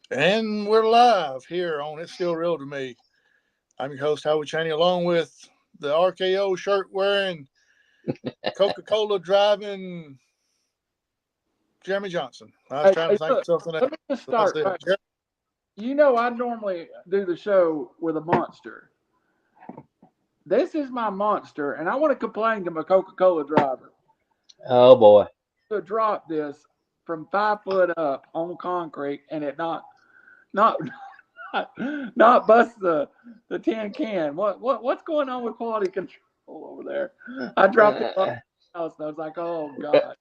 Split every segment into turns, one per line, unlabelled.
And we're live here on It's Still Real to Me. I'm your host, Howie Chaney, along with the RKO shirt wearing, Coca-Cola driving Jeremy Johnson. I was trying to think of
Look,
something else.
let me just start. Right. I normally do the show with a monster. This is my monster, and I want to complain to my Coca-Cola driver.
Oh, boy.
To drop this from 5 foot up on concrete and it not bust the tin can. What's going on with quality control over there? I dropped it off the house and I was like, oh God.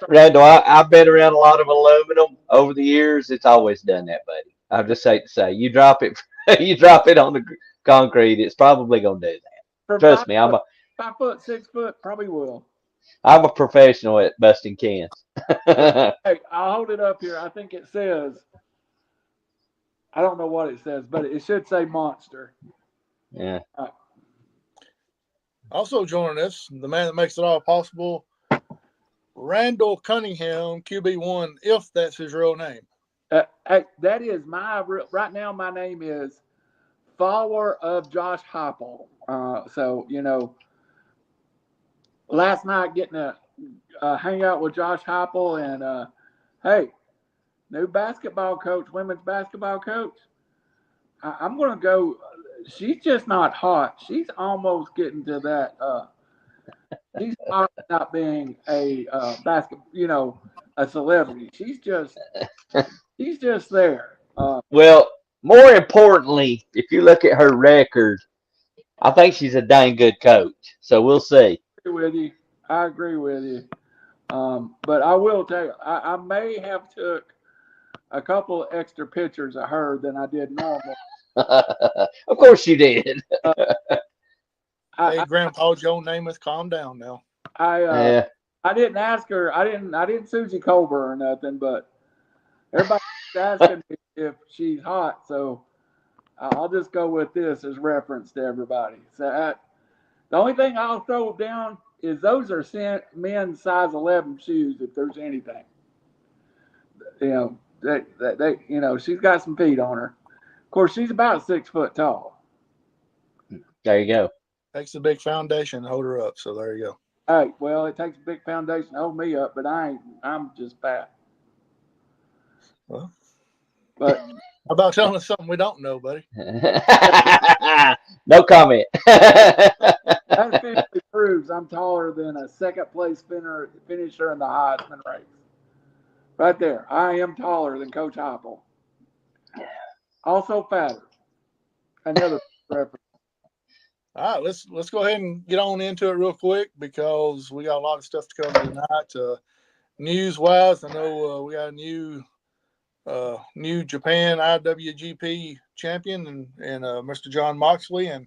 Randall, I've been around a lot of aluminum over the years. It's always done that, buddy. I just hate to say, you drop it, you drop it on the concrete, it's probably gonna do that.
For
Trust me,
5 foot, 6 foot, probably will.
I'm a professional at busting cans.
Hey, I'll hold it up here. I think it says, I don't know what it says, but it should say monster.
Yeah.
Also joining us, the man that makes it all possible, Randall Cunningham, QB1, if that's his real name.
That is right now my name is follower of Josh Heupel. Last night getting to hang out with Josh Heupel and, hey, new basketball coach, women's basketball coach. I'm going to go. She's just not hot. She's almost getting to that. She's not being a a celebrity. She's just there.
Well, more importantly, if you look at her record, I think she's a dang good coach. So we'll see.
I agree with you. But I will tell you, I may have took a couple extra pictures of her than I did normal.
Of course you did.
Hey, Grandpa Joe Namath, calm down now.
I didn't ask her. I didn't Susie Colbert or nothing, but everybody's asking me if she's hot, so I'll just go with this as reference to everybody. So the only thing I'll throw down is those are men's size 11 shoes, if there's anything. She's got some feet on her. Of course, she's about 6 foot tall.
There you go.
Takes a big foundation to hold her up, so there you go.
Hey, well, it takes a big foundation to hold me up, but I'm just fat.
Well,
but
how about telling us something we don't know, buddy?
No comment.
That officially proves I'm taller than a second place finisher in the Heisman race. Right there. I am taller than Coach Heupel. Also fatter. Another reference.
All right, let's go ahead and get on into it real quick because we got a lot of stuff to cover tonight. News wise, I know we got a new Japan IWGP champion and Mr. John Moxley. And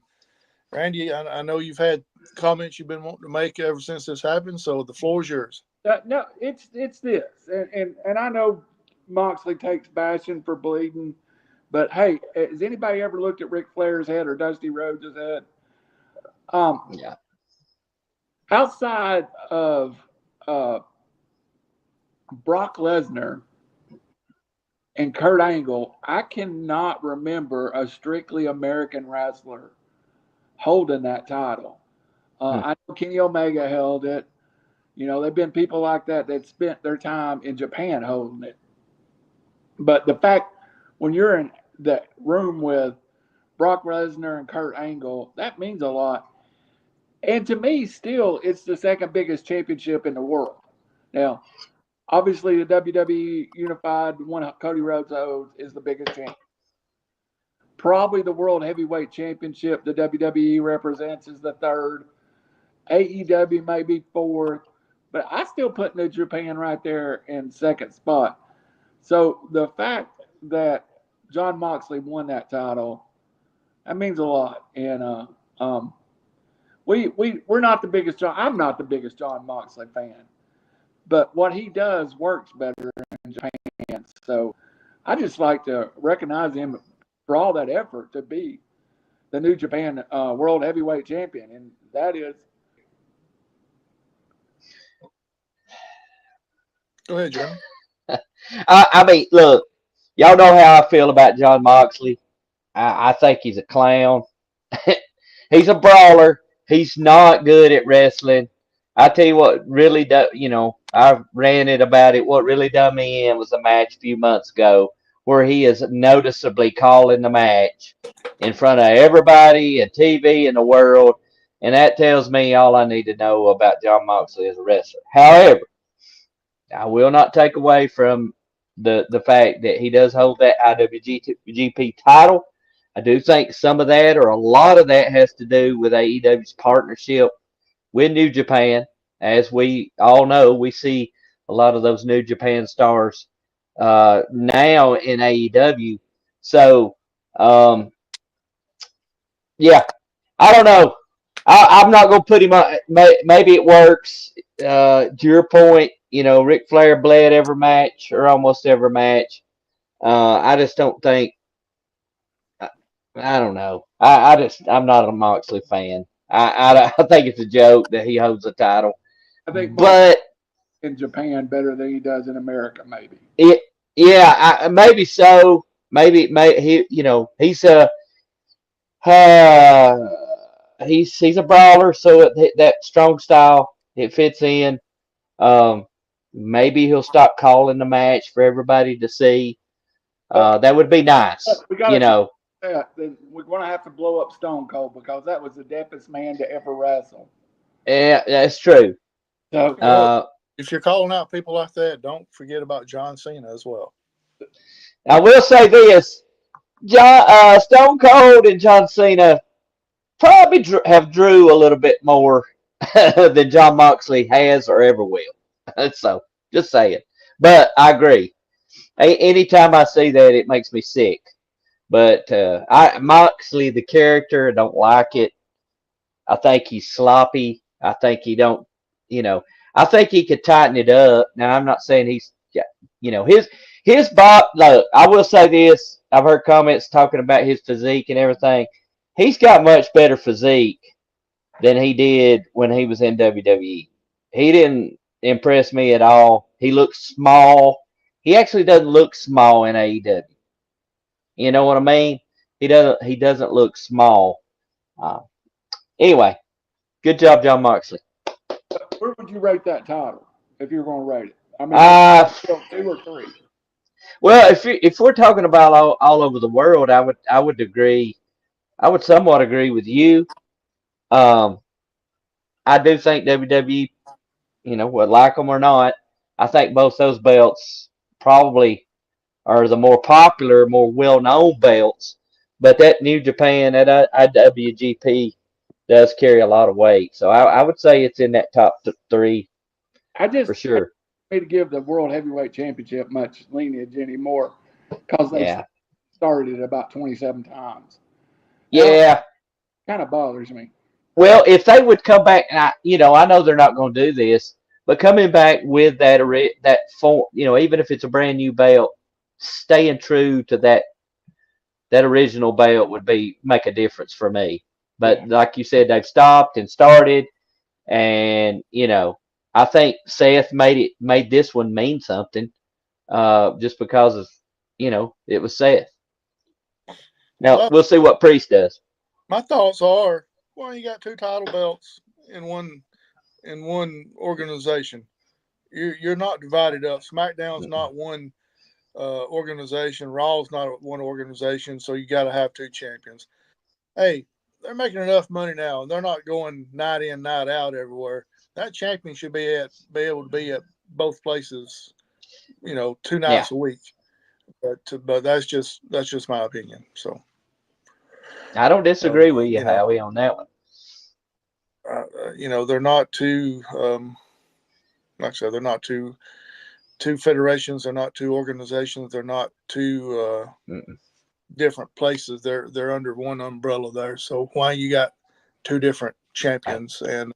Randy, I know you've had comments you've been wanting to make ever since this happened, so the floor is yours.
No, it's this, and I know Moxley takes bashing for bleeding, but hey, has anybody ever looked at Ric Flair's head or Dusty Rhodes' head?
Yeah.
Outside of Brock Lesnar and Kurt Angle, I cannot remember a strictly American wrestler holding that title. I know Kenny Omega held it. There've been people like that spent their time in Japan holding it. But the fact, when you're in the room with Brock Lesnar and Kurt Angle, that means a lot. And to me, still, it's the second biggest championship in the world. Now, obviously, the WWE Unified, the one Cody Rhodes holds, is the biggest championship. Probably the World Heavyweight Championship the WWE represents is the third. AEW may be fourth. But I still put New Japan right there in second spot. So the fact that John Moxley won that title, that means a lot. And we're not the biggest I'm not the biggest John Moxley fan. But what he does works better in Japan. So I just like to recognize him for all that effort to be the New Japan World Heavyweight Champion. And that is.
Go ahead, Jeremy.
I mean, look, y'all know how I feel about John Moxley. I think he's a clown. He's a brawler. He's not good at wrestling. I tell you what, really, I've ranted about it. What really done me in was a match a few months ago where he is noticeably calling the match in front of everybody and TV in the world. And that tells me all I need to know about John Moxley as a wrestler. However, I will not take away from the fact that he does hold that IWGP title. I do think some of that, or a lot of that, has to do with AEW's partnership with New Japan. As we all know, we see a lot of those New Japan stars now in AEW. So, yeah, I don't know. I'm not going to put him on. Maybe it works. To your point, Ric Flair bled every match or almost every match. I just don't think. I don't know. I'm not a Moxley fan. I think it's a joke that he holds the title.
I think
But
in Japan better than he does in America, maybe.
maybe so. Maybe he's he's a brawler, so that strong style it fits in. Maybe he'll stop calling the match for everybody to see. That would be nice.
We got then we're going to have to blow up Stone Cold because that was the deafest man to ever wrestle.
Yeah, that's true.
So,
if you're calling out people like that, don't forget about John Cena as well.
I will say this: Stone Cold and John Cena probably have drew a little bit more than John Moxley has or ever will. So, just saying. But I agree. Anytime I see that, it makes me sick. But Moxley, the character, I don't like it. I think he's sloppy. I think I think he could tighten it up. Now, I'm not saying his Bob. Look, I will say this. I've heard comments talking about his physique and everything. He's got much better physique than he did when he was in WWE. He didn't impress me at all. He looks small. He actually doesn't look small in AEW. You know what I mean? He doesn't look small. Anyway, good job, John Moxley.
where would you rate that title if you're going to rate it? I mean, 2 or 3.
Well, if we're talking about all over the world, I would agree. I would somewhat agree with you. I do think WWE, would like them or not, I think both those belts probably are the more popular, more well-known belts. But that New Japan, that IWGP, does carry a lot of weight. So I would say it's in that top 3 for sure.
I need to give the World Heavyweight Championship much lineage anymore because they started it about 27 times.
Yeah.
Kind of bothers me.
Well, if they would come back, I know they're not going to do this, but coming back with that form, even if it's a brand new belt, staying true to that original belt would make a difference for me. But like you said, they've stopped and started, and I think Seth made this one mean something, just because of it was Seth. Now we'll see what Priest does.
My thoughts are, well, you got 2 title belts in one organization. You're not divided up. SmackDown's not one organization. Raw's not one organization. So you got to have 2 champions. Hey, they're making enough money now, and they're not going night in, night out everywhere. That champion should be able to be at both places, 2 nights a week. But that's just my opinion. So
I don't disagree with you, Howie, on that one.
They're not two. Like I said, they're not two federations. They're not 2 organizations. They're not 2 different places. They're under one umbrella there. So why you got 2 different champions, and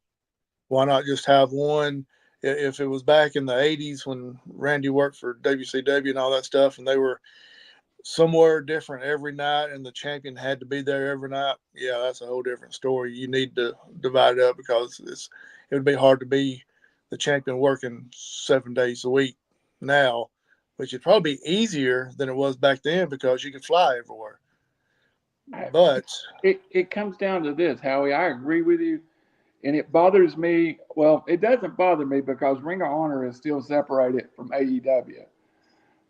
why not just have one? If it was back in the 80s when Randy worked for WCW and all that stuff, and they were somewhere different every night and the champion had to be there every night, yeah, that's a whole different story. You need to divide it up because it would be hard to be the champion working 7 days a week now which would probably be easier than it was back then because you could fly everywhere. But
it comes down to this, Howie. I agree with you, and it bothers me. Well, it doesn't bother me because Ring of Honor is still separated from AEW.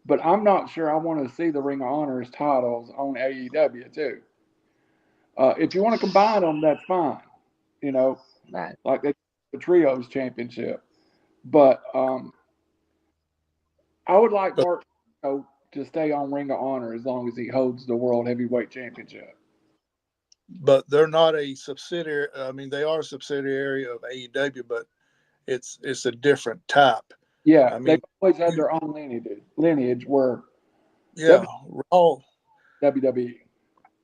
But I'm not sure I want to see the Ring of Honor's titles on AEW too. If you want to combine them, that's fine. You know,
Right.
like the Trios Championship. But I would like Mark to stay on Ring of Honor as long as he holds the World Heavyweight Championship.
But they're not a subsidiary. I mean, they are a subsidiary of AEW, but it's a different type.
Yeah,
I mean,
they've always had their own lineage where
Raw,
WWE.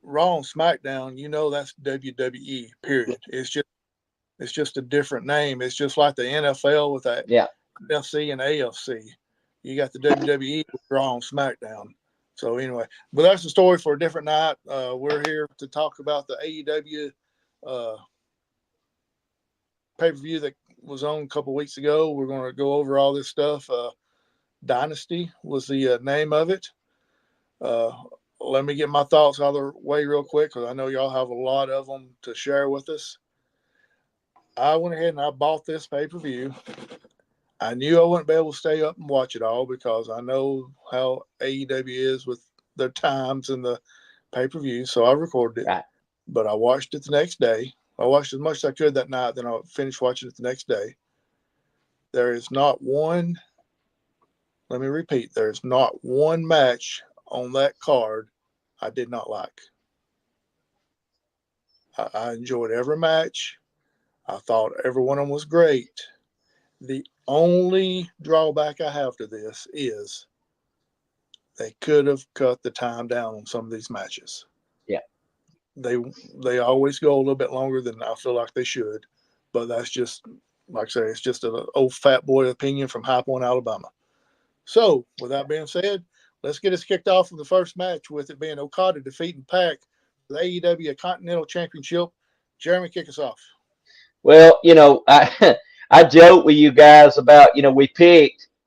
Raw and SmackDown, you know, that's WWE. Period. It's just a different name. It's just like the NFL with that NFC and AFC. You got the WWE with Raw and SmackDown. So anyway, but that's a story for a different night. We're here to talk about the AEW pay-per-view that was on a couple weeks ago. We're going to go over all this stuff. Dynasty was the name of it. Let me get my thoughts out of the way real quick because I know y'all have a lot of them to share with us. I went ahead and I bought this pay-per-view. I knew I wouldn't be able to stay up and watch it all because I know how AEW is with their times and the pay-per-view, so I recorded it.
Right.
But I watched it the next day. I watched as much as I could that night, then I finished watching it the next day. There is not one, let me repeat, there's not one match on that card I did not like. I enjoyed every match. I thought every one of them was great. The only drawback I have to this is they could have cut the time down on some of these matches.
Yeah.
They always go a little bit longer than I feel like they should, but that's just, like I say, it's just an old fat boy opinion from High Point, Alabama. So, with that being said, let's get us kicked off with the first match with it being Okada defeating Pac for the AEW Continental Championship. Jeremy, kick us off.
Well, I joked with you guys about, we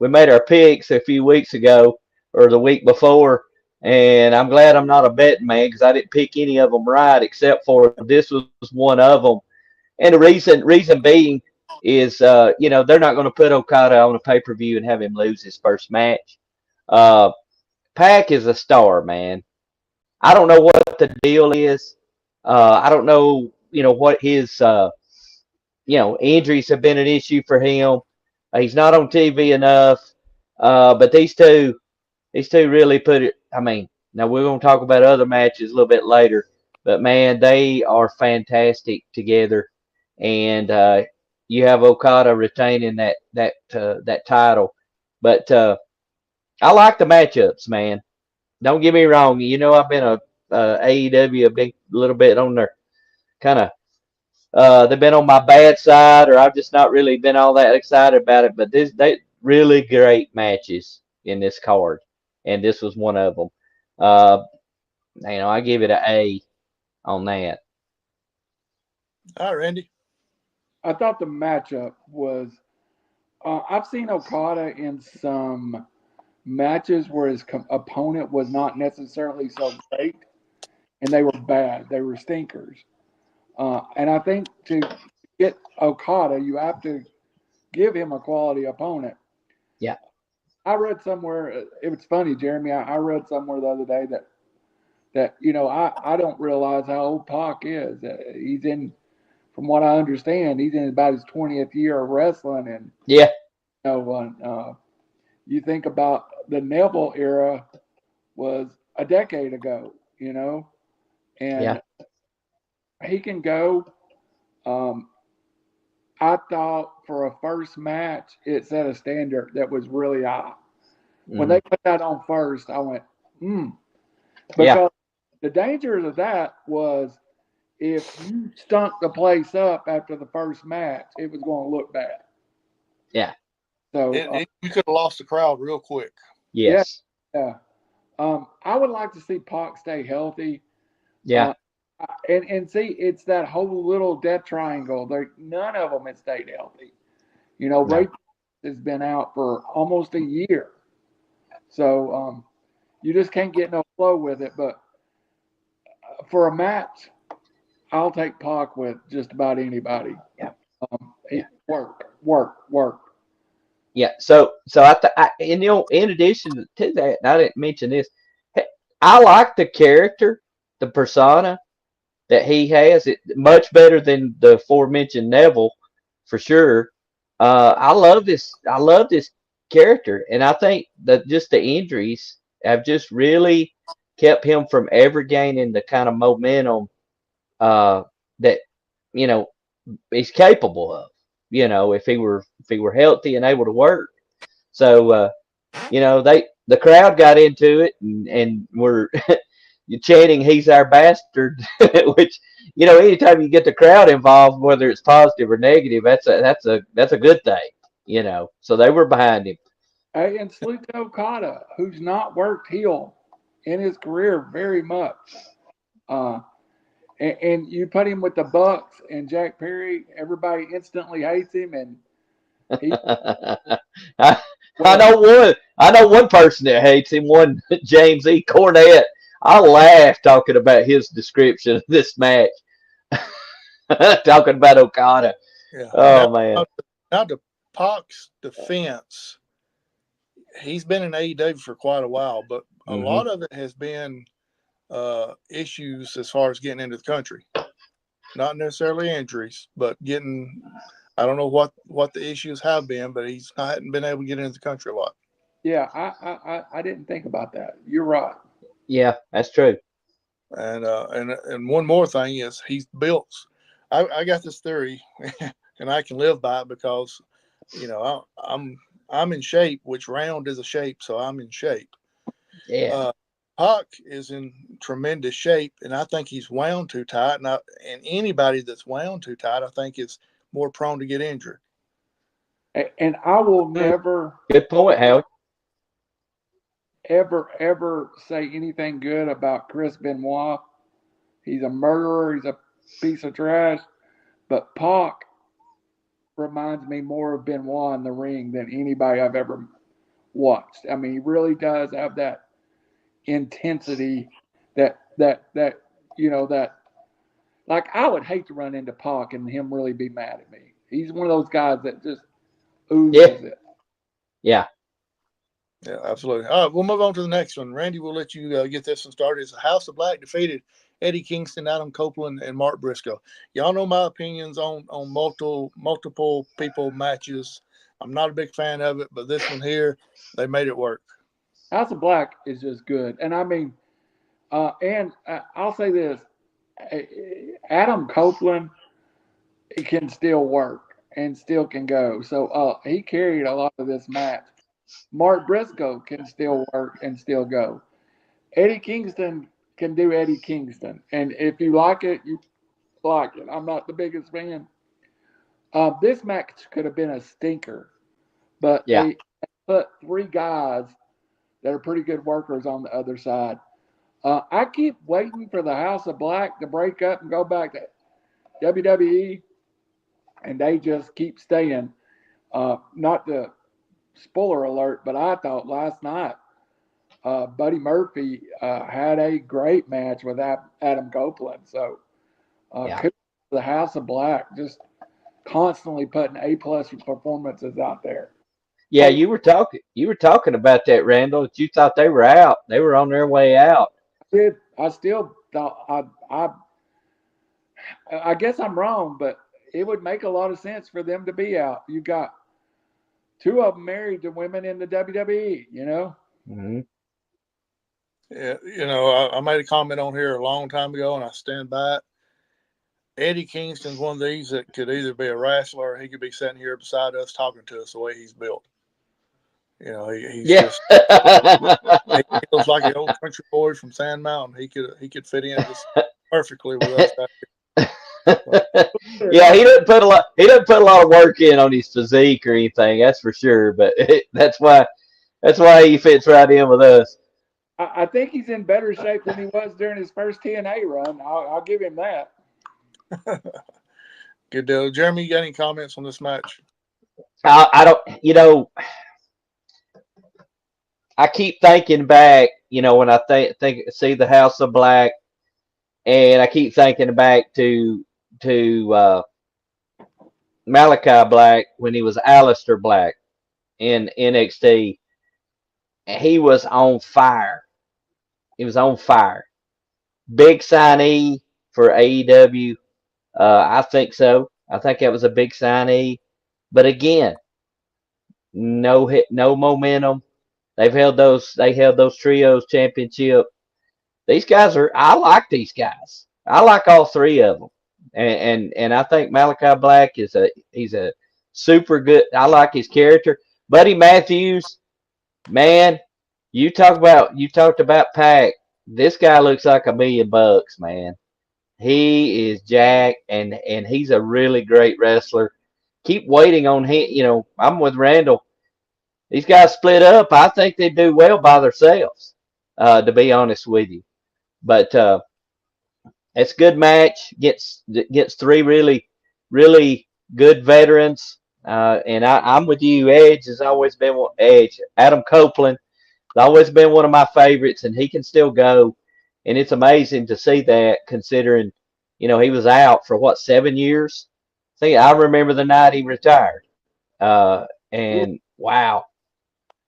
made our picks a few weeks ago or the week before, and I'm glad I'm not a betting man because I didn't pick any of them right except for this was one of them. And the reason being is, they're not going to put Okada on a pay-per-view and have him lose his first match. Pac is a star, man. I don't know what the deal is. I don't know, what his injuries have been an issue for him. He's not on TV enough. But these two really put it. I mean, now we're going to talk about other matches a little bit later, but man, they are fantastic together. And you have Okada retaining that title. But I like the matchups, man. Don't get me wrong. I've been a AEW a big little bit on their kind of. They've been on my bad side, or I've just not really been all that excited about it. But they really great matches in this card, and this was one of them. I give it an A on that.
All right, Randy.
I thought the matchup was. I've seen Okada in some matches where his opponent was not necessarily so great, and they were bad. They were stinkers. And I think to get Okada, you have to give him a quality opponent.
Yeah.
I read somewhere, it was funny, Jeremy. I read somewhere the other day that I don't realize how old Pac is. He's in, from what I understand, he's in about his 20th year of wrestling. And,
yeah.
You think about the Neville era was a decade ago, and he can go. I thought for a first match, it set a standard that was really high. When they put that on first, I went, Because the danger of that was if you stunk the place up after the first match, it was going to look bad.
Yeah.
So
you could have lost the crowd real quick.
Yes.
Yeah. I would like to see Pac stay healthy.
Yeah.
And see, it's that whole little death triangle. None of them has stayed healthy. Ray has been out for almost a year. So you just can't get no flow with it. But for a match, I'll take Pac with just about anybody.
Yeah.
Work.
Yeah. So and in addition to that, and I didn't mention this, I like the character, the persona that he has. It much better than the aforementioned Neville, for sure. I love this. I love this character, and I think that just the injuries have just really kept him from ever gaining the kind of momentum that you know he's capable of. If he were healthy and able to work. So the crowd got into it and were chanting "He's our bastard," which anytime you get the crowd involved, whether it's positive or negative, that's a good thing. So they were behind him.
Hey, and salute to Okada, who's not worked heel in his career very much. And you put him with the Bucks and Jack Perry, everybody instantly hates him, and he.
I know one person that hates him. One James E. Cornette. I laughed talking about his description of this match. Talking about Okada.
Yeah.
Oh man.
Now to Pac's defense, he's been in AEW for quite a while, but a lot of it has been issues as far as getting into the country. Not necessarily injuries, but getting. I don't know what the issues have been, but he's hadn't been able to get into the country a lot.
Yeah, I didn't think about that. You're right.
Yeah, that's true.
And one more thing is he's built. I got this theory, and I can live by it because, I'm in shape, which round is a shape, so I'm in shape.
Yeah.
Pac is in tremendous shape, and I think he's wound too tight. And anybody that's wound too tight, I think, is more prone to get injured.
And I will never.
Good point, Howie.
Ever say anything good about Chris Benoit. He's a murderer. He's a piece of trash. But Pac reminds me more of Benoit in the ring than anybody I've ever watched. I mean, he really does have that intensity that like I would hate to run into Pac and him really be mad at me. He's one of those guys that just oozes it.
Yeah.
Yeah, absolutely. All right, we'll move on to the next one. Randy, we'll let you get this one started. It's House of Black defeated Eddie Kingston, Adam Copeland, and Mark Briscoe. Y'all know my opinions on multiple people matches. I'm not a big fan of it, but this one here, they made it work.
House of Black is just good. And I mean, and I'll say this, Adam Copeland can still work and still can go. So he carried a lot of this match. Mark Briscoe can still work and still go. Eddie Kingston can do Eddie Kingston. And if you like it, you like it. I'm not the biggest fan. This match could have been a stinker, but they put three guys that are pretty good workers on the other side. I keep waiting for the House of Black to break up and go back to WWE, and they just keep staying. Not the spoiler alert, but I thought last night Buddy Murphy had a great match with Adam Copeland. So the House of Black just constantly putting A+ performances out there.
Yeah, you were talking about that, Randall. That you thought they were out. They were on their way out.
I still thought I guess I'm wrong, but it would make a lot of sense for them to be out. You got two of them married to women in the WWE,
Mm-hmm.
Yeah, I made a comment on here a long time ago, and I stand by it. Eddie Kingston's one of these that could either be a wrestler or he could be sitting here beside us talking to us the way he's built. He's just he feels like an old country boy from Sand Mountain. He could fit in just perfectly with us.
Yeah, he doesn't put a lot of work in on his physique or anything, that's for sure. But that's why he fits right in with us.
I think he's in better shape than he was during his first TNA run. I'll give him that.
Good deal. Jeremy, you got any comments on this match?
I don't. I keep thinking back, when I see the House of Black, and I keep thinking back to Malachi Black when he was Aleister Black in NXT. He was on fire. He was on fire. Big signee for AEW. I think so. I think that was a big signee. But again, no hit, no momentum. They held those trios championship. These guys I like these guys. I like all three of them. And I think Malachi Black he's a super good. I like his character. Buddy Matthews, man, you talked about Pac. This guy looks like $1,000,000, man. He is jacked, and he's a really great wrestler. Keep waiting on him. I'm with Randall. These guys split up. I think they do well by themselves, to be honest with you. But it's a good match. Gets three really, really good veterans. And I'm with you. Edge has always been Edge. Adam Copeland has always been one of my favorites, and he can still go. And it's amazing to see that, considering, he was out for 7 years. I remember the night he retired. And wow,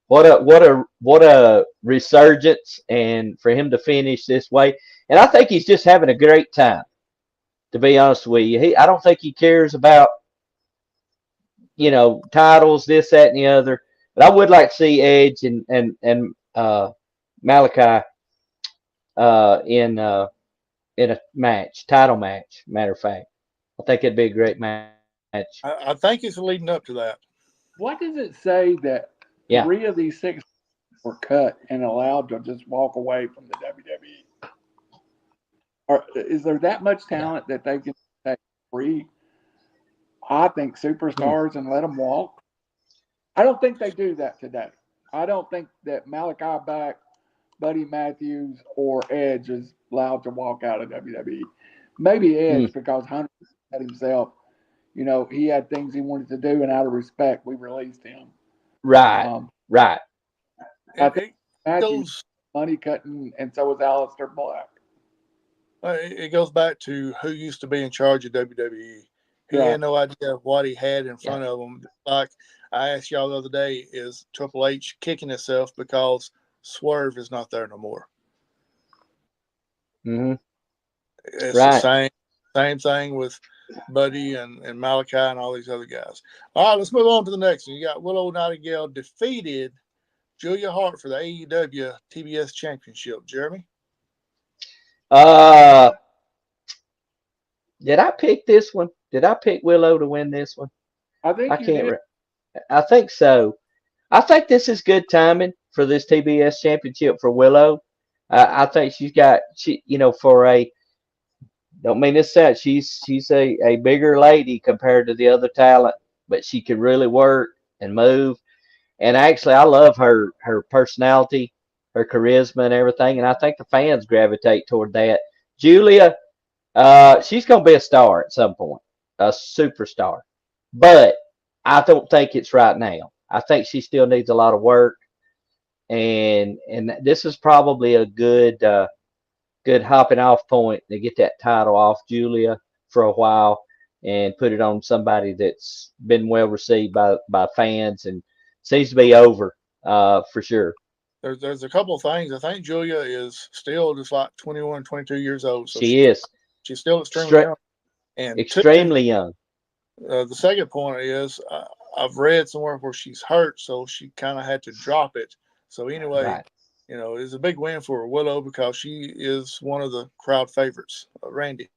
what a resurgence, and for him to finish this way. And I think he's just having a great time, to be honest with you. I don't think he cares about, titles, this, that, and the other. But I would like to see Edge and Malachi in a title match. Matter of fact, I think it'd be a great match.
I think it's leading up to that.
What does it say that 3 of these 6 were cut and allowed to just walk away from the WWE? Or is there that much talent that they can take free? I think superstars and let them walk. I don't think they do that today. I don't think that Malachi Black, Buddy Matthews, or Edge is allowed to walk out of WWE. Maybe Edge because Hunter said himself, he had things he wanted to do, and out of respect, we released him.
Right, right.
I think Matthews money cutting, and so was Aleister Black.
It goes back to who used to be in charge of WWE. He had no idea what he had in front of him. Like I asked y'all the other day, is Triple H kicking himself because Swerve is not there no more?
Mm-hmm.
It's the same thing with Buddy and Malachi and all these other guys. All right, let's move on to the next one. You got Willow Nightingale defeated Julia Hart for the AEW TBS Championship. Jeremy?
Did I pick this one? Did I pick Willow to win this one?
I think you did.
I think so. I think this is good timing for this TBS Championship for Willow. I think don't mean this sad. She's a bigger lady compared to the other talent, but she can really work and move. And actually, I love her personality, her charisma, and everything. And I think the fans gravitate toward that. Julia, she's gonna be a star at some point, a superstar. But I don't think it's right now. I think she still needs a lot of work. And this is probably a good hopping off point to get that title off Julia for a while and put it on somebody that's been well received by fans and seems to be over for sure.
There's a couple of things. I think Julia is still just like 21, 22 years old. So
she is.
She's still extremely young. And
extremely young.
The second point is I've read somewhere where she's hurt, so she kind of had to drop it. So anyway, it's a big win for Willow because she is one of the crowd favorites. Randy.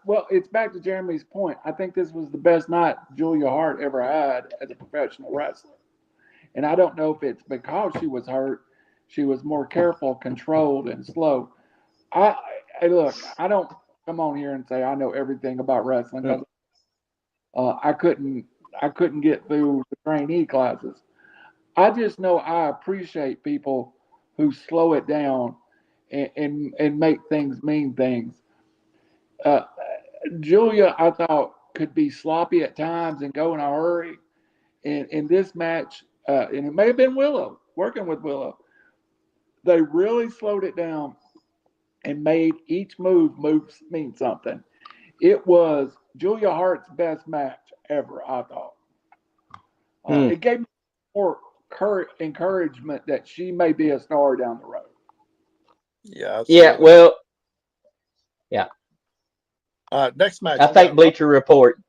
Well, it's back to Jeremy's point. I think this was the best night Julia Hart ever had as a professional wrestler. And I don't know if it's because she was hurt. She was more careful, controlled, and slow. Look, I don't come on here and say I know everything about wrestling. I couldn't get through the trainee classes. I just know I appreciate people who slow it down and make things mean things. Julia, I thought, could be sloppy at times and go in a hurry. In this match, and it may have been Willow, working with Willow, they really slowed it down and made each move mean something. It was Julia Hart's best match ever, I thought. It gave me more encouragement that she may be a star down the road.
Yeah, absolutely.
Yeah, well, yeah.
Next match.
I think Bleacher Report.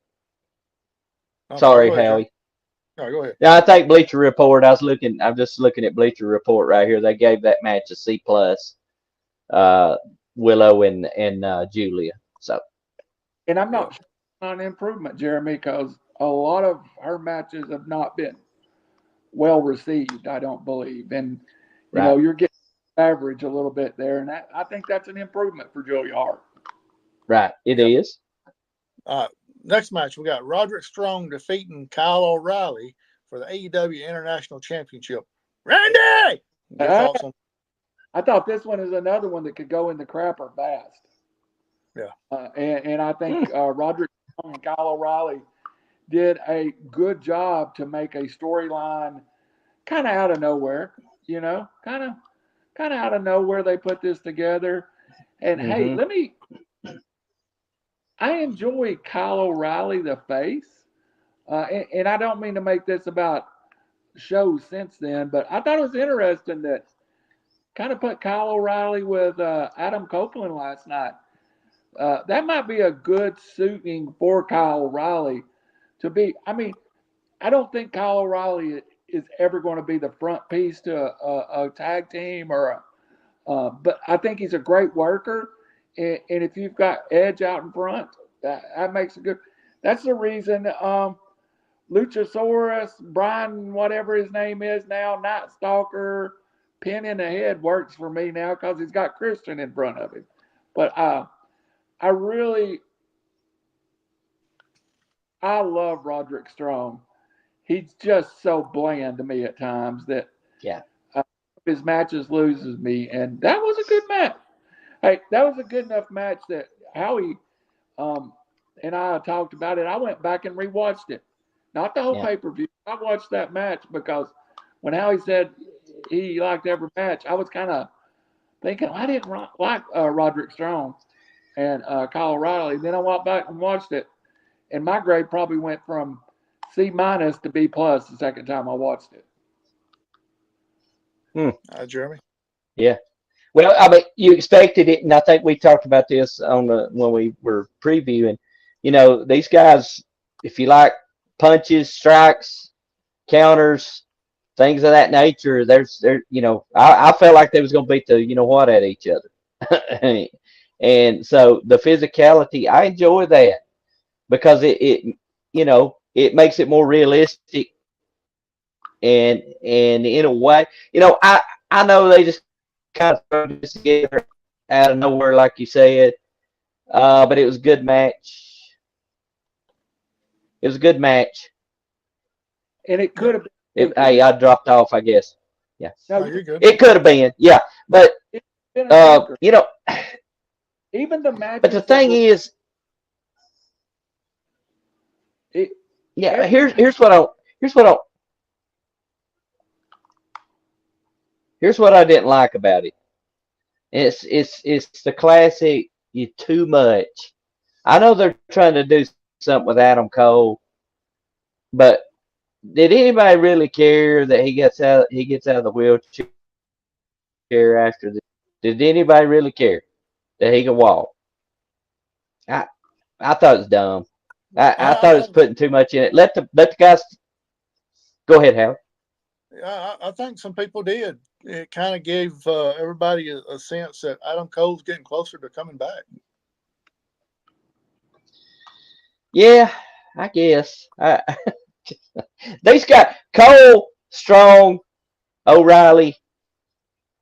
Sorry, Howie.
No, go ahead.
No, I think Bleacher Report. I'm just looking at Bleacher Report right here. They gave that match a C plus. Willow and Julia. So.
And I'm not sure on improvement, Jeremy, because a lot of her matches have not been well received, I don't believe. And, you know, you're getting average a little bit there. And I think that's an improvement for Julia Hart.
Right. It is.
Next match, we got Roderick Strong defeating Kyle O'Reilly for the AEW International Championship. Randy! Your thoughts on?
I thought this one is another one that could go in the crapper fast.
Yeah.
And I think Roderick Strong and Kyle O'Reilly did a good job to make a storyline kind of out of nowhere, you know, kind of out of nowhere. They put this together. And hey, I enjoy Kyle O'Reilly, the face. And I don't mean to make this about shows since then, but I thought it was interesting that kind of put Kyle O'Reilly with Adam Copeland last night. That might be a good suiting for Kyle O'Reilly to be. I mean, I don't think Kyle O'Reilly is ever going to be the front piece to a tag team but I think he's a great worker. And if you've got Edge out in front, that makes a good. That's the reason Luchasaurus, Bryan, whatever his name is now, Night Stalker, pin in the head works for me now because he's got Christian in front of him. But I love Roderick Strong. He's just so bland to me at times that his matches loses me. And that was a good match. Hey, that was a good enough match that Howie and I talked about it. I went back and rewatched it. Not the whole pay-per-view. I watched that match because when Howie said he liked every match, I was kind of thinking, I didn't like Roderick Strong and Kyle O'Reilly. Then I went back and watched it, and my grade probably went from C- to B+ the second time I watched it.
Jeremy?
Yeah. Well, I mean, you expected it, and I think we talked about this when we were previewing. You know, these guys, if you like punches, strikes, counters, things of that nature, you know, I felt like they was going to beat the you know what at each other. And so the physicality, I enjoy that because it you know, it makes it more realistic. And in a way, you know, I know they just kind of throw this together out of nowhere, like you said. But it was a good match. It was a good match.
And it could have been.
Hey, I dropped off, I guess. Yeah.
No, you're good.
It could have been, yeah. But, you know.
Even the match.
But the thing is. Here's what I didn't like about it. It's the classic. You too much. I know they're trying to do something with Adam Cole, but did anybody really care that he gets out of the wheelchair after this? Did anybody really care that he could walk? I thought it was dumb. I thought it was putting too much in it. Let the guys go ahead, Howard.
I think some people did. It kind of gave everybody a sense that Adam Cole's getting closer to coming back.
Yeah, I guess. These guys, Cole, Strong, O'Reilly,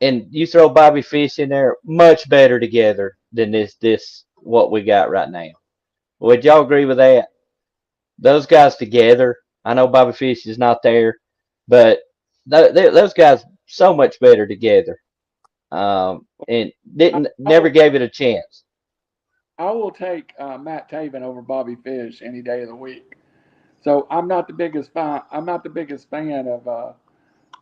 and you throw Bobby Fish in there, much better together than this what we got right now. Would y'all agree with that? Those guys together, I know Bobby Fish is not there, but those guys so much better together, and never gave it a chance.
I will take Matt Taven over Bobby Fish any day of the week. So I'm not the biggest fan. I'm not the biggest fan of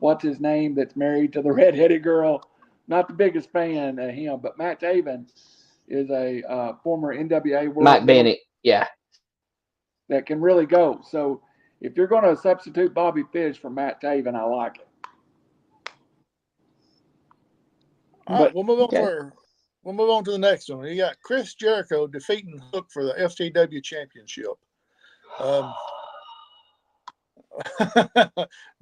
what's his name that's married to the redheaded girl, not the biggest fan of him, but Matt Taven is a former NWA World
Mike Bennett, yeah.
that can really go. So if you're going to substitute Bobby Fish for Matt Taven, I like it.
All right, we'll move on
okay.
we'll move on to the next one. You got Chris Jericho defeating Hook for the FTW Championship.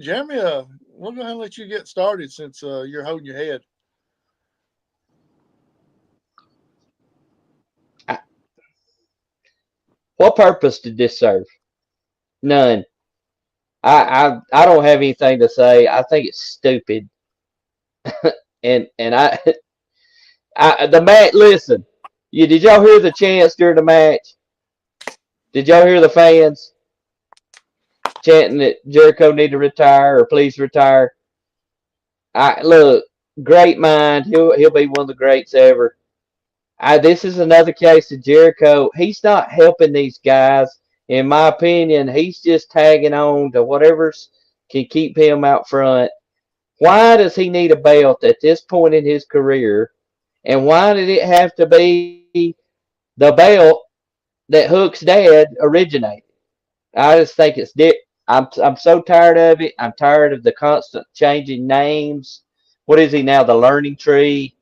Jeremy, we'll go ahead and let you get started since you're holding your head.
What purpose did this serve? None. I don't have anything to say. I think it's stupid. and the match. Listen, did y'all hear the chants during the match? Did y'all hear the fans chanting that Jericho need to retire or please retire? Look, great mind. He'll be one of the greats ever. This is another case of Jericho. He's not helping these guys. In my opinion, he's just tagging on to whatever's can keep him out front. Why does he need a belt at this point in his career? And why did it have to be the belt that Hook's dad originated? I just think it's I'm so tired of it. I'm tired of the constant changing names. What is he now? The Learning Tree.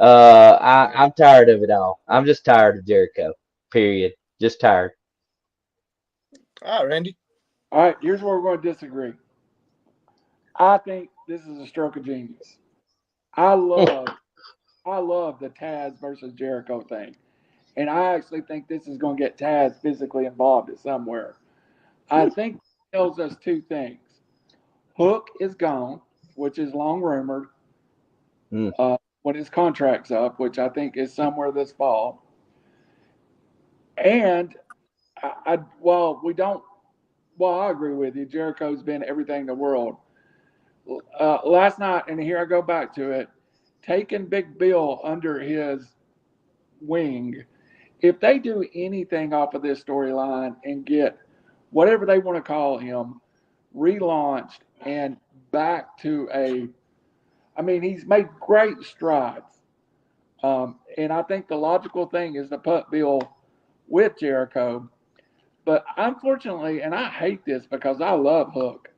I'm tired of it all. I'm just tired of Jericho. Period. Just tired.
All right, Randy.
All right, here's where we're going to disagree. I think this is a stroke of genius. I love the Taz versus Jericho thing. And I actually think this is going to get Taz physically involved at somewhere. I think it tells us two things. Hook is gone, which is long rumored, when his contract's up, which I think is somewhere this fall. And I agree with you. Jericho's been everything in the world. Last night, and here I go back to it, taking Big Bill under his wing. If they do anything off of this storyline and get whatever they want to call him relaunched and back to he's made great strides. And I think the logical thing is to put Bill with Jericho. But unfortunately, and I hate this because I love Hook,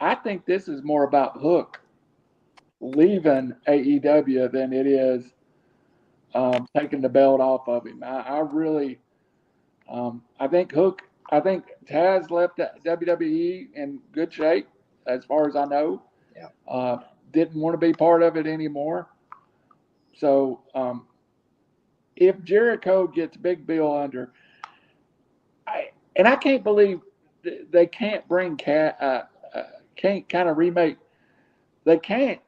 I think this is more about Hook leaving AEW than it is taking the belt off of him. I really, I think Taz left WWE in good shape, as far as I know.
Yeah.
Didn't want to be part of it anymore. So if Jericho gets Big Bill under, I can't believe they can't bring can't kind of remake. They can't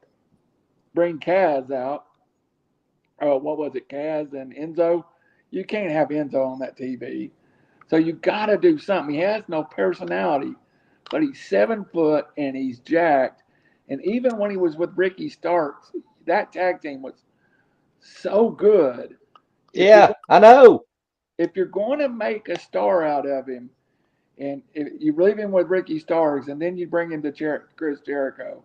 bring Kaz out. What was it, Kaz and Enzo? You can't have Enzo on that TV. So you got to do something. He has no personality, but he's 7 foot and he's jacked. And even when he was with Ricky Starks, that tag team was so good.
I know.
If you're going to make a star out of him, and if you leave him with Ricky Starks, and then you bring him to Chris Jericho,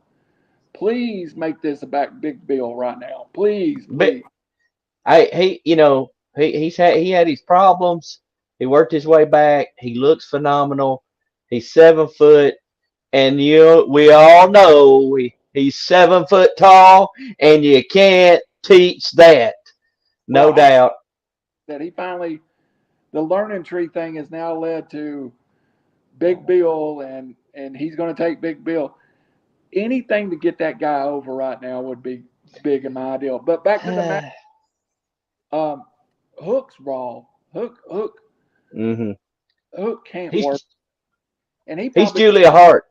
please make this about Big Bill right now. Please.
He had his problems. He worked his way back. He looks phenomenal. He's 7 foot, and we all know he's 7 foot tall, and you can't teach that. No doubt.
That he finally, the learning tree thing has now led to Big Bill, and he's going to take Big Bill. Anything to get that guy over right now would be big in my ideal. But back to the match. Hook's raw. Hook.
Mm-hmm.
Hook can't work. And
he's Julia Hart.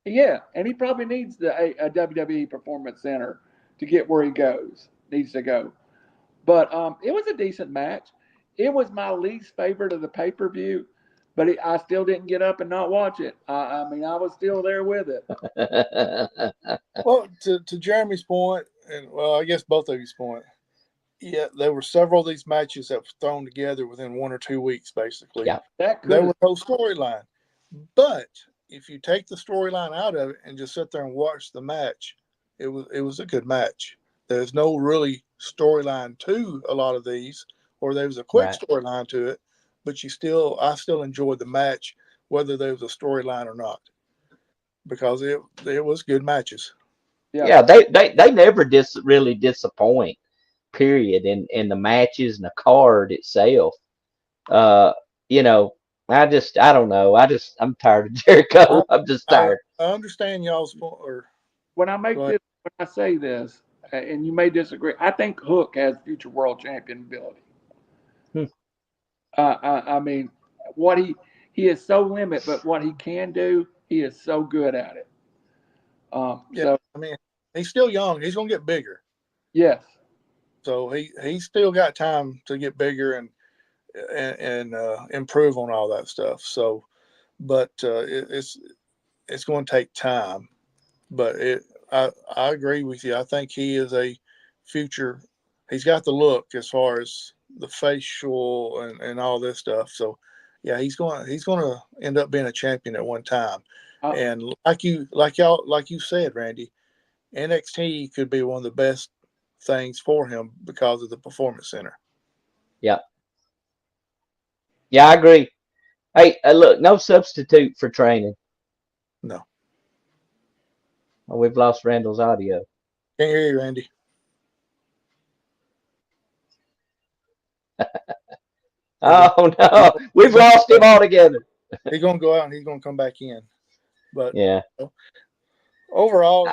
Yeah, and he probably needs a WWE Performance Center to get where he needs to go. But it was a decent match. It was my least favorite of the pay-per-view, but I still didn't get up and not watch it. I was still there with it.
Well, to Jeremy's point, and I guess both of you's point, yeah, there were several of these matches that were thrown together within 1 or 2 weeks, basically.
Yeah,
there was no storyline. But if you take the storyline out of it and just sit there and watch the match, it was a good match. There's no really storyline to a lot of these, or there was a quick
Right.
storyline to it, but I still enjoyed the match, whether there was a storyline or not, because it was good matches.
Yeah, they never really disappoint. Period. In the matches and the card itself. Uh, you know, I don't know. I'm tired of Jericho. I'm just
I
tired.
understand y'all's or
When I make
go ahead.
this, when I say this, and you may disagree, I think Hook has future world champion ability.
Hmm.
I mean, what he is so limited, but what he can do, he is so good at it.
Yeah,
So
I mean, he's still young. He's gonna get bigger,
yes,
so he's still got time to get bigger and improve on all that stuff. So, but it's going to take time. But I agree with you. I think he is a future. He's got the look as far as the facial and all this stuff. So, yeah, he's going to end up being a champion at one time.
uh,
And like you said, Randy, NXT could be one of the best things for him because of the Performance Center.
Yeah, yeah, I agree. Hey, look, no substitute for training.
No,
Oh, we've lost Randall's audio.
can't hear you, Randy.
Oh
He's
no,
he's
we've
going
lost him altogether.
he's going to go out and he's going to come back in. But
Yeah,
overall,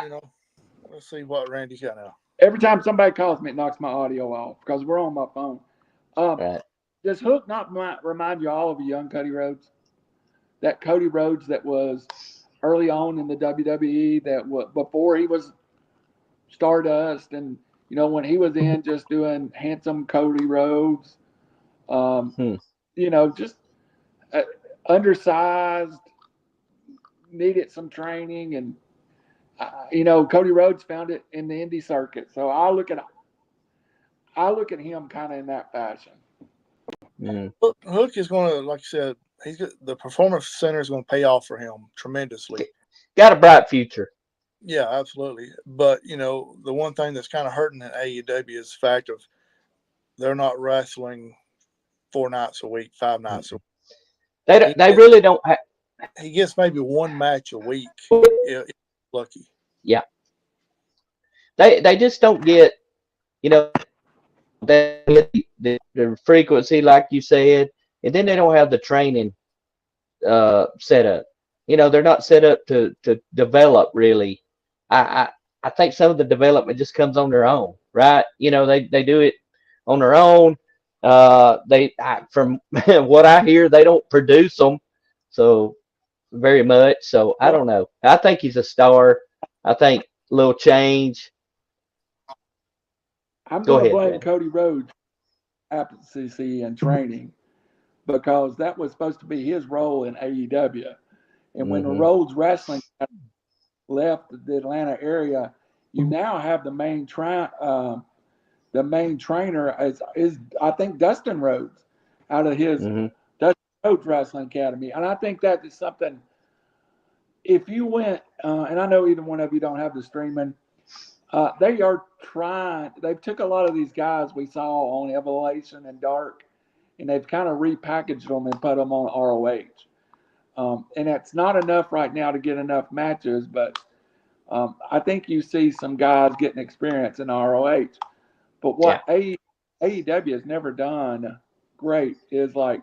let's see what Randy's got now.
every time somebody calls me, it knocks my audio off because we're on my phone.
right.
Does Hook not remind you all of a young Cody Rhodes? That Cody Rhodes that was early on in the WWE, that was before he was Stardust, and when he was in just doing handsome Cody Rhodes, um,
Hmm.
just uh, undersized, needed some training, and Cody Rhodes found it in the indie circuit. So I look at him kind of in that fashion.
Mm.
Hook is going to, like you said, the Performance Center is going to pay off for him tremendously.
Got a bright future.
Yeah, absolutely. But the one thing that's kind of hurting in AEW is the fact of they're not wrestling 4 nights a week, 5 nights a week.
They really don't have.
He gets maybe one match a week if lucky.
Yeah, they just don't get. You know, they get the frequency, like you said, and then they don't have the training set up. They're not set up to develop really. I I think some of the development just comes on their own, right? They do it on their own. From what I hear, they don't produce them, so very much. So I
Well,
don't know. I think he's a star. I think a little change.
I'm
Go
going to
ahead,
blame
Brad.
Cody Rhodes apathy and training because that was supposed to be his role in AEW. And when the
Mm-hmm.
Rhodes Wrestling left the Atlanta area, you now have the main trainer is I think Dustin Rhodes out of his
Mm-hmm.
Dustin Rhodes Wrestling Academy, and I think that is something. If you went, and I know either one of you don't have the streaming, they are trying. They've took a lot of these guys we saw on Evolution and Dark, and they've kind of repackaged them and put them on ROH. And it's not enough right now to get enough matches, but I think you see some guys getting experience in ROH. But
Yeah.
what AEW has never done great is like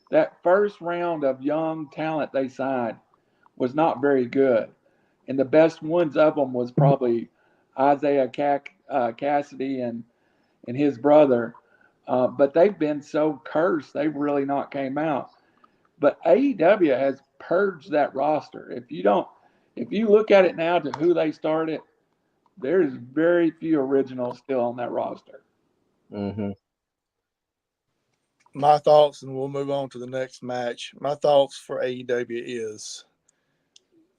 that first round of young talent they signed was not very good. And the best ones of them was probably Isaiah Cassidy and his brother. But they've been so cursed, they've really not came out. But AEW has purged that roster. If you look at it now to who they started, there's very few originals still on that roster.
Mm-hmm.
My thoughts, and we'll move on to the next match. My thoughts for AEW is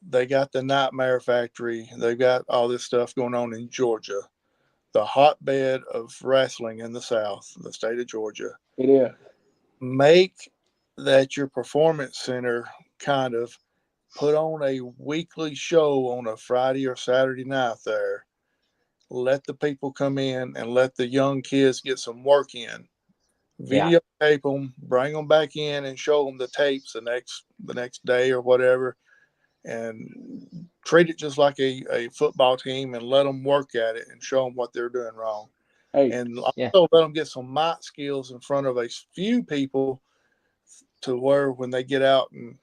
they got the Nightmare Factory. They've got all this stuff going on in Georgia, the hotbed of wrestling in the South, the state of Georgia.
It is.
Make that your Performance Center kind of put on a weekly show on a Friday or Saturday night there. let the people come in and let the young kids get some work in.
Yeah.
Videotape them, bring them back in, and show them the tapes the next day or whatever, and treat it just like a football team and let them work at it and show them what they're doing wrong.
Hey,
And also let them get some mic skills in front of a few people to where when they get out and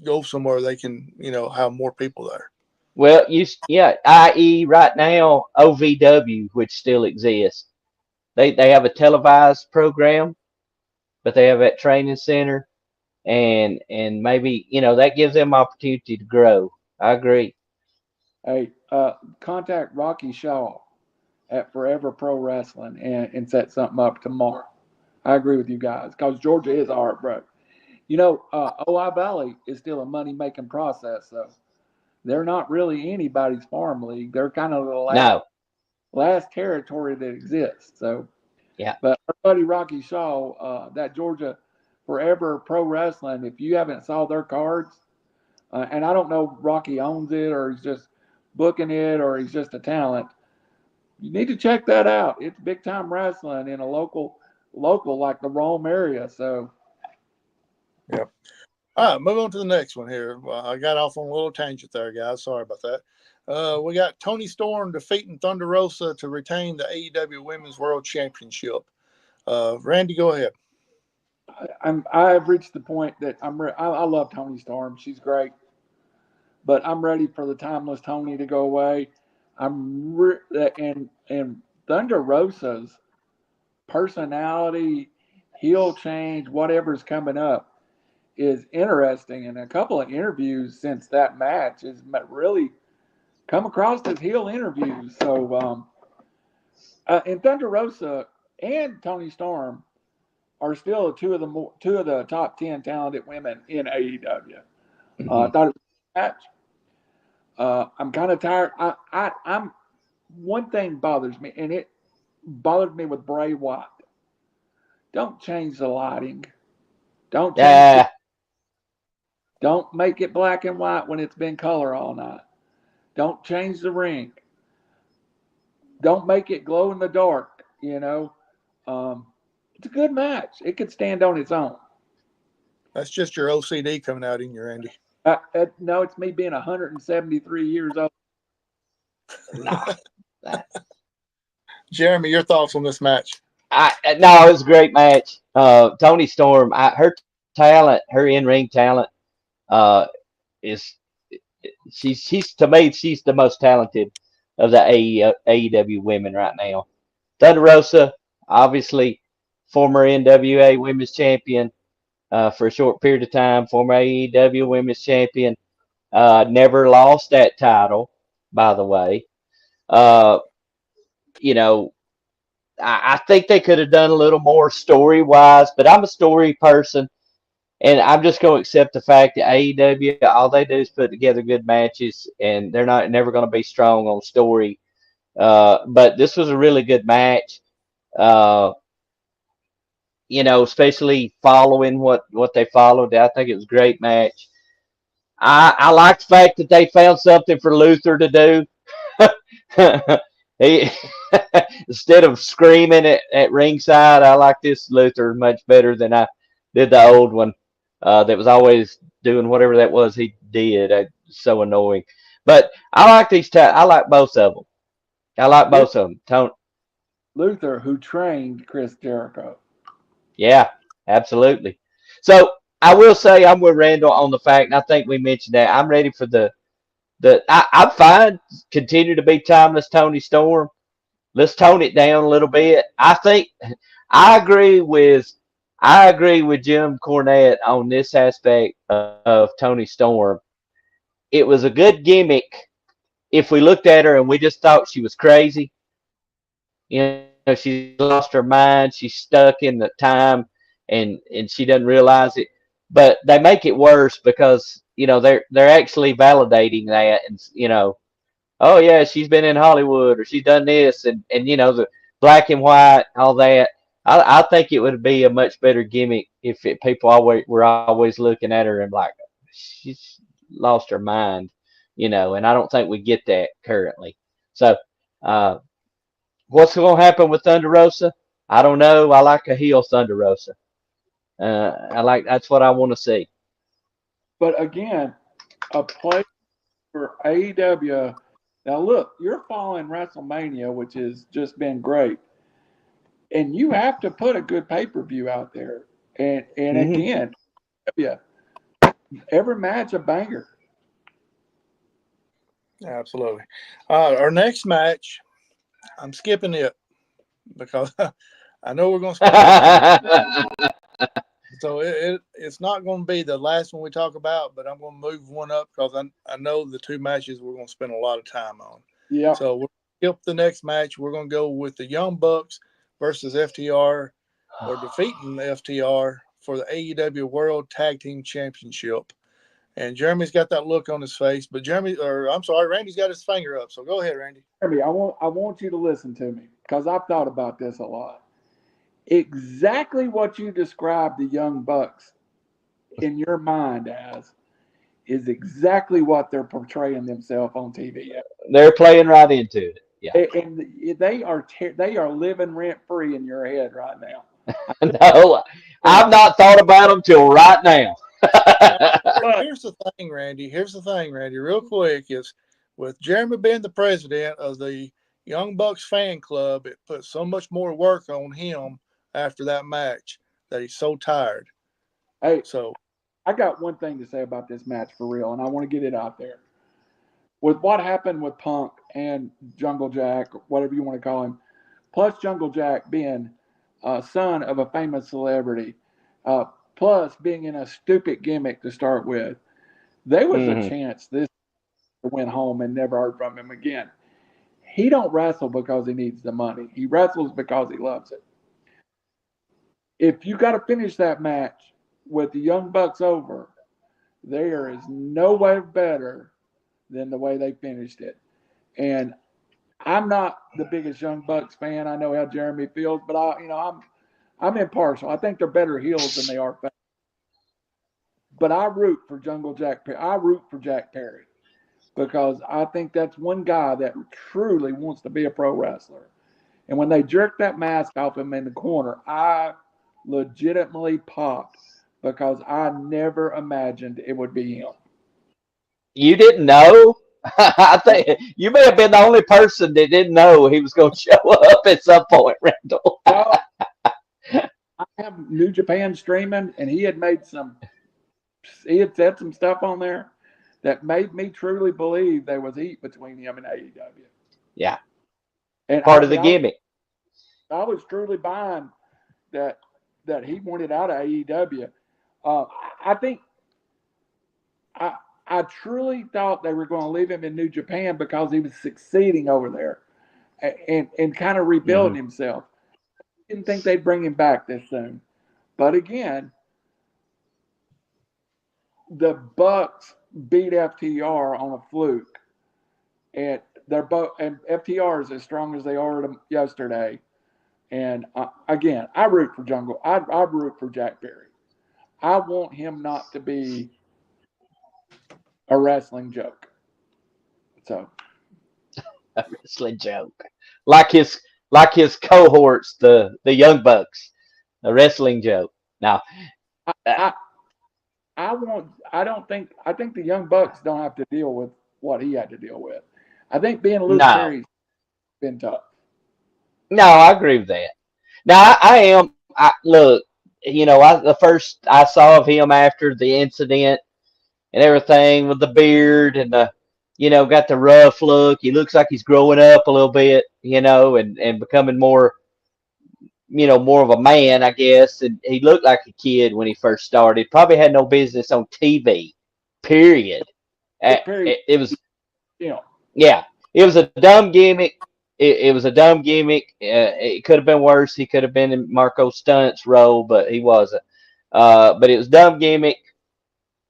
go somewhere, they can, have more people there.
Well, i.e. right now, OVW, which still exists. They have a televised program, but they have that training center, and maybe, that gives them opportunity to grow. I agree.
Hey, contact Rocky Shaw at Forever Pro Wrestling and set something up tomorrow. I agree with you guys because Georgia is heartbroken. OI Valley is still a money-making process, so they're not really anybody's farm league. They're kind of the last territory that exists. So,
yeah.
But our buddy Rocky Shaw, that Georgia Forever Pro Wrestling, if you haven't saw their cards, and I don't know if Rocky owns it or he's just booking it or he's just a talent, you need to check that out. It's big time wrestling in a local like the Rome area. So,
yep. All right, move on to the next one here. Well, I got off on a little tangent there, guys. Sorry about that. We got Toni Storm defeating Thunder Rosa to retain the AEW Women's World Championship. Randy, go ahead.
I've reached the point that I love Toni Storm. She's great, but I'm ready for the timeless Toni to go away. And Thunder Rosa's personality, heel change, whatever's coming up is interesting. And a couple of interviews since that match has really come across as heel interviews. So, and Thunder Rosa and Toni Storm are still two of the top 10 talented women in AEW. I thought it was a match. I'm kind of tired. I'm one thing bothers me, and it bothered me with Bray Wyatt. Don't change the lighting. Don't change Don't make it black and white when it's been color all night. Don't change the ring. Don't make it glow in the dark. It's a good match. It could stand on its own.
That's just your OCD coming out in you, Randy.
No, it's me being 173 years old.
Jeremy, your thoughts on this match?
No, it was a great match. Toni Storm, her talent, her in-ring talent, is she's to me, she's the most talented of the AEW women right now. Thunder Rosa, obviously, former NWA Women's Champion for a short period of time, former AEW Women's Champion, never lost that title, by the way. I think they could have done a little more story-wise, but I'm a story person, and I'm just going to accept the fact that AEW, all they do is put together good matches, and they're never going to be strong on story. But this was a really good match. Especially following what they followed. I think it was a great match. I like the fact that they found something for Luther to do. He instead of screaming at ringside, I like this Luther much better than I did the old one. That was always doing whatever that was he did. So annoying. But I like these. I like both of them. I like both of them. Tony
Luther, who trained Chris Jericho.
Yeah, absolutely. So I will say I'm with Randall on the fact, and I think we mentioned that I'm ready for I'm fine. Continue to be timeless Toni Storm. Let's tone it down a little bit. I think I agree with Jim Cornette on this aspect of Toni Storm. It was a good gimmick if we looked at her and we just thought she was crazy. She's lost her mind. She's stuck in the time, and she doesn't realize it. But they make it worse because they're actually validating that, and oh yeah, she's been in Hollywood or she's done this, and the black and white, all that. I think it would be a much better gimmick if people were always looking at her and like she's lost her mind, and I don't think we get that currently. So Uh, what's going to happen with Thunder Rosa? I don't know. I like a heel Thunder Rosa. That's what I want to see.
But again, a place for AEW. Now look, you're following WrestleMania, which has just been great, and you have to put a good pay-per-view out there. And again, yeah, every match a banger.
Absolutely. Our next match, I'm skipping it because I know we're going to spend a lot. So it's not going to be the last one we talk about, but I'm going to move one up because I know the two matches we're going to spend a lot of time on.
Yeah.
So we'll skip the next match. We're going to go with the Young Bucks versus FTR, or defeating FTR for the AEW World Tag Team Championship. And Jeremy's got that look on his face, but Randy's got his finger up. So go ahead, Randy.
Jeremy, I want you to listen to me because I've thought about this a lot. Exactly what you described the Young Bucks in your mind as is exactly what they're portraying themselves on TV.
They're playing right into it. Yeah.
And they are living rent free in your head right now.
No, I've not thought about them till right now.
Here's the thing, Randy. Real quick, is with Jeremy being the president of the Young Bucks fan club, it put so much more work on him after that match that he's so tired.
Hey,
so
I got one thing to say about this match for real, and I want to get it out there. With what happened with Punk and Jungle Jack, whatever you want to call him, plus Jungle Jack being son of a famous celebrity, plus being in a stupid gimmick to start with, there was a chance this went home and never heard from him again. He don't wrestle because he needs the money. He wrestles because he loves it. If you got to finish that match with the Young Bucks over, there is no way better than the way they finished it. And I'm not the biggest Young Bucks fan. I know how Jeremy feels, but I'm impartial. I think they're better heels than they are fans. But I root for Jungle Jack. I root for Jack Perry because I think that's one guy that truly wants to be a pro wrestler. And when they jerked that mask off him in the corner, I legitimately popped because I never imagined it would be him.
You didn't know? I think you may have been the only person that didn't know he was going to show up at some point, Randall.
Well, I have New Japan streaming, and he had said some stuff on there that made me truly believe there was heat between him and AEW.
Yeah.
And
part of the gimmick.
I was truly buying that he wanted out of AEW. I think I truly thought they were going to leave him in New Japan because he was succeeding over there and kind of rebuilding himself. I didn't think they'd bring him back this soon. But again, the Bucks beat FTR on a fluke. And FTR is as strong as they are yesterday. And again, I root for Jungle. I root for Jack Perry. I want him not to be a wrestling joke. So,
a wrestling joke, like his cohorts, the Young Bucks, a wrestling joke. Now,
I think the Young Bucks don't have to deal with what he had to deal with. I think being Luke Perry's been tough.
No, I agree with that. Now, look, the first I saw of him after the incident and everything with the beard and got the rough look. He looks like he's growing up a little bit, and becoming more, more of a man, I guess. And he looked like a kid when he first started. Probably had no business on TV, period. It was, yeah, it was a dumb gimmick. It was a dumb gimmick. It could have been worse. He could have been in Marco Stunt's role, but he wasn't. But it was a dumb gimmick.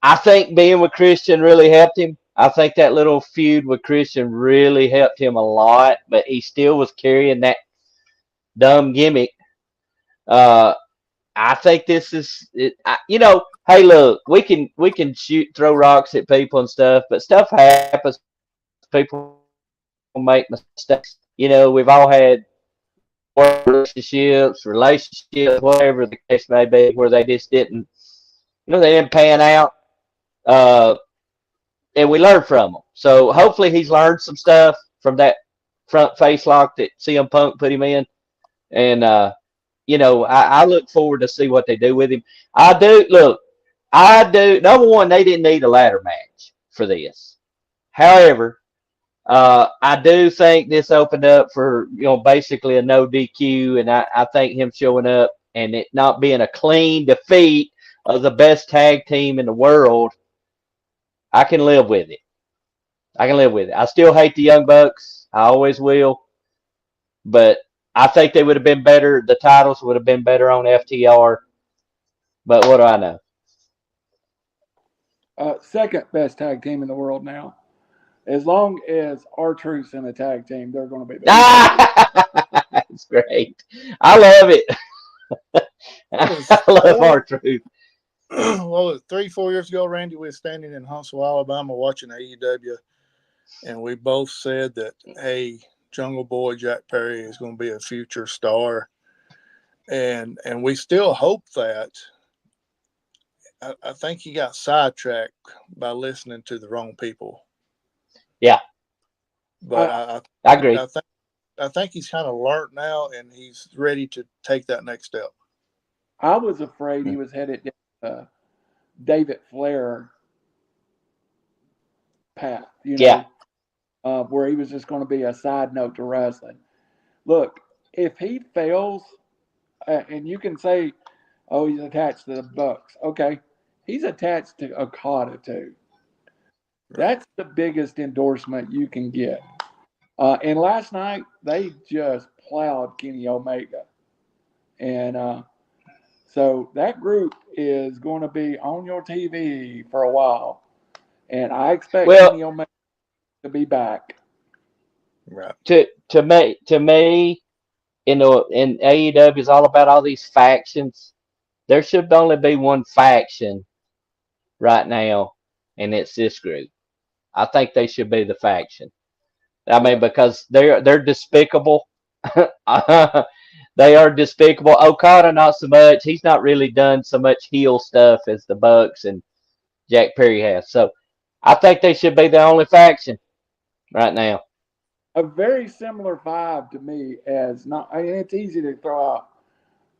I think being with Christian really helped him. I think that little feud with Christian really helped him a lot, but he still was carrying that dumb gimmick. I think this is it. Hey, look, we can throw rocks at people and stuff, but stuff happens. People gonna make mistakes. We've all had relationships, whatever the case may be, where they just didn't, they didn't pan out. And we learned from them. So hopefully he's learned some stuff from that front face lock that CM Punk put him in. And, I look forward to see what they do with him. I do. Number one, they didn't need a ladder match for this. However, I do think this opened up for, basically a no DQ. And I think him showing up and it not being a clean defeat of the best tag team in the world, I can live with it. I still hate the Young Bucks. I always will. But I think they would have been better. The titles would have been better on FTR. But what do I know?
Second best tag team in the world now. As long as R-Truth's in a tag team, they're going to be better.
That's great. I love it. I love R-Truth.
Well, 3-4 years ago, Randy, we were standing in Huntsville, Alabama, watching AEW, and we both said that, hey, Jungle Boy Jack Perry is going to be a future star, and we still hope that. I think he got sidetracked by listening to the wrong people.
Yeah,
but
I agree.
I think he's kind of learned now, and he's ready to take that next step.
I was afraid he was headed down David Flair path, where he was just going to be a side note to wrestling. Look, if he fails, and you can say, oh, he's attached to the Bucks. Okay, he's attached to Okada too. That's the biggest endorsement you can get. And last night, they just plowed Kenny Omega. And so that group is going to be on your TV for a while. And I expect Kenny Omega to be back.
Right.
To me, in AEW is all about all these factions. There should only be one faction right now, and it's this group. I think they should be the faction. I mean, because they're despicable. They are despicable. Okada, not so much. He's not really done so much heel stuff as the Bucks and Jack Perry has. So I think they should be the only faction right now.
A very similar vibe to me as it's easy to throw out,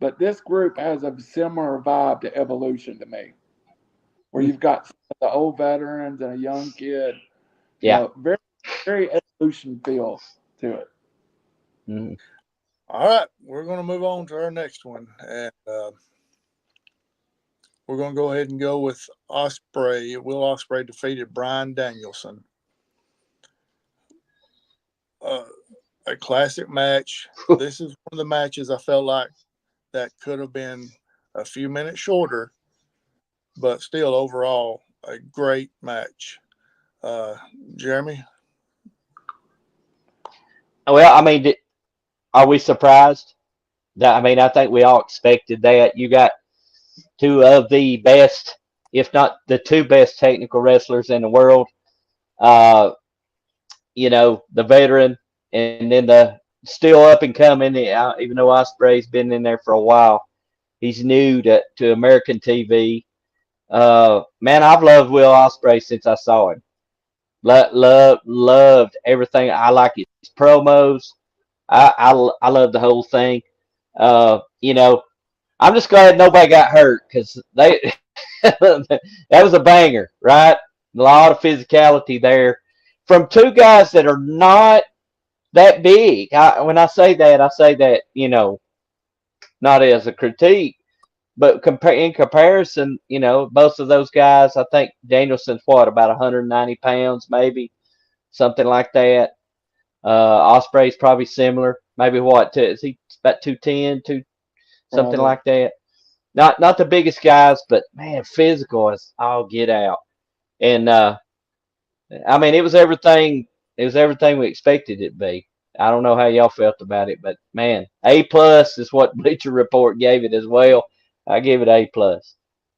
but this group has a similar vibe to Evolution to me, where you've got the old veterans and a young kid.
Yeah.
Very, very Evolution feel to it.
Mm-hmm.
All right, we're going to move on to our next one, and we're going to go ahead and go with Ospreay. Will Ospreay defeated Bryan Danielson. A classic match. This is one of the matches I felt like that could have been a few minutes shorter, but still overall a great match. Jeremy?
Well, I mean, are we surprised? I think we all expected that. You got two of the best, if not the two best technical wrestlers in the world. The veteran and then the still up and coming, even though Ospreay's been in there for a while. He's new to American TV. Man, I've loved Will Ospreay since I saw him. Loved everything. I like his promos. I love the whole thing. I'm just glad nobody got hurt because that was a banger, right? A lot of physicality there from two guys that are not that big. When I say that, not as a critique, but in comparison, most of those guys, I think Danielson's about 190 pounds, maybe something like that. Ospreay's probably similar. Maybe is he about 210, something like that. Not the biggest guys, but man, physical as all get out. And it was everything. It was everything we expected it to be. I don't know how y'all felt about it, but man, A+ is what Bleacher Report gave it as well. I give it A+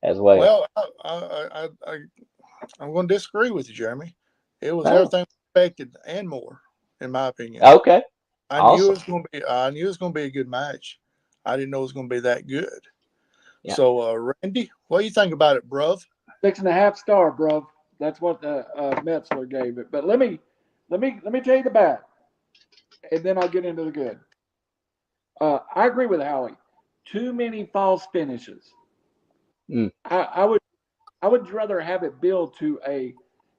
as well.
Well, I'm going to disagree with you, Jeremy. It was everything we expected and more. in my opinion.
Okay.
I
Awesome.
knew it was going to be. I knew it was going to be a good match. I didn't know it was going to be that good.
Yeah.
So, Randy, what do you think about it, bruv?
6.5 star, bro. That's what the Metzler gave it. But let me tell you the bad, and then I'll get into the good. I agree with Howie. Too many false finishes.
Mm.
I would rather have it build to a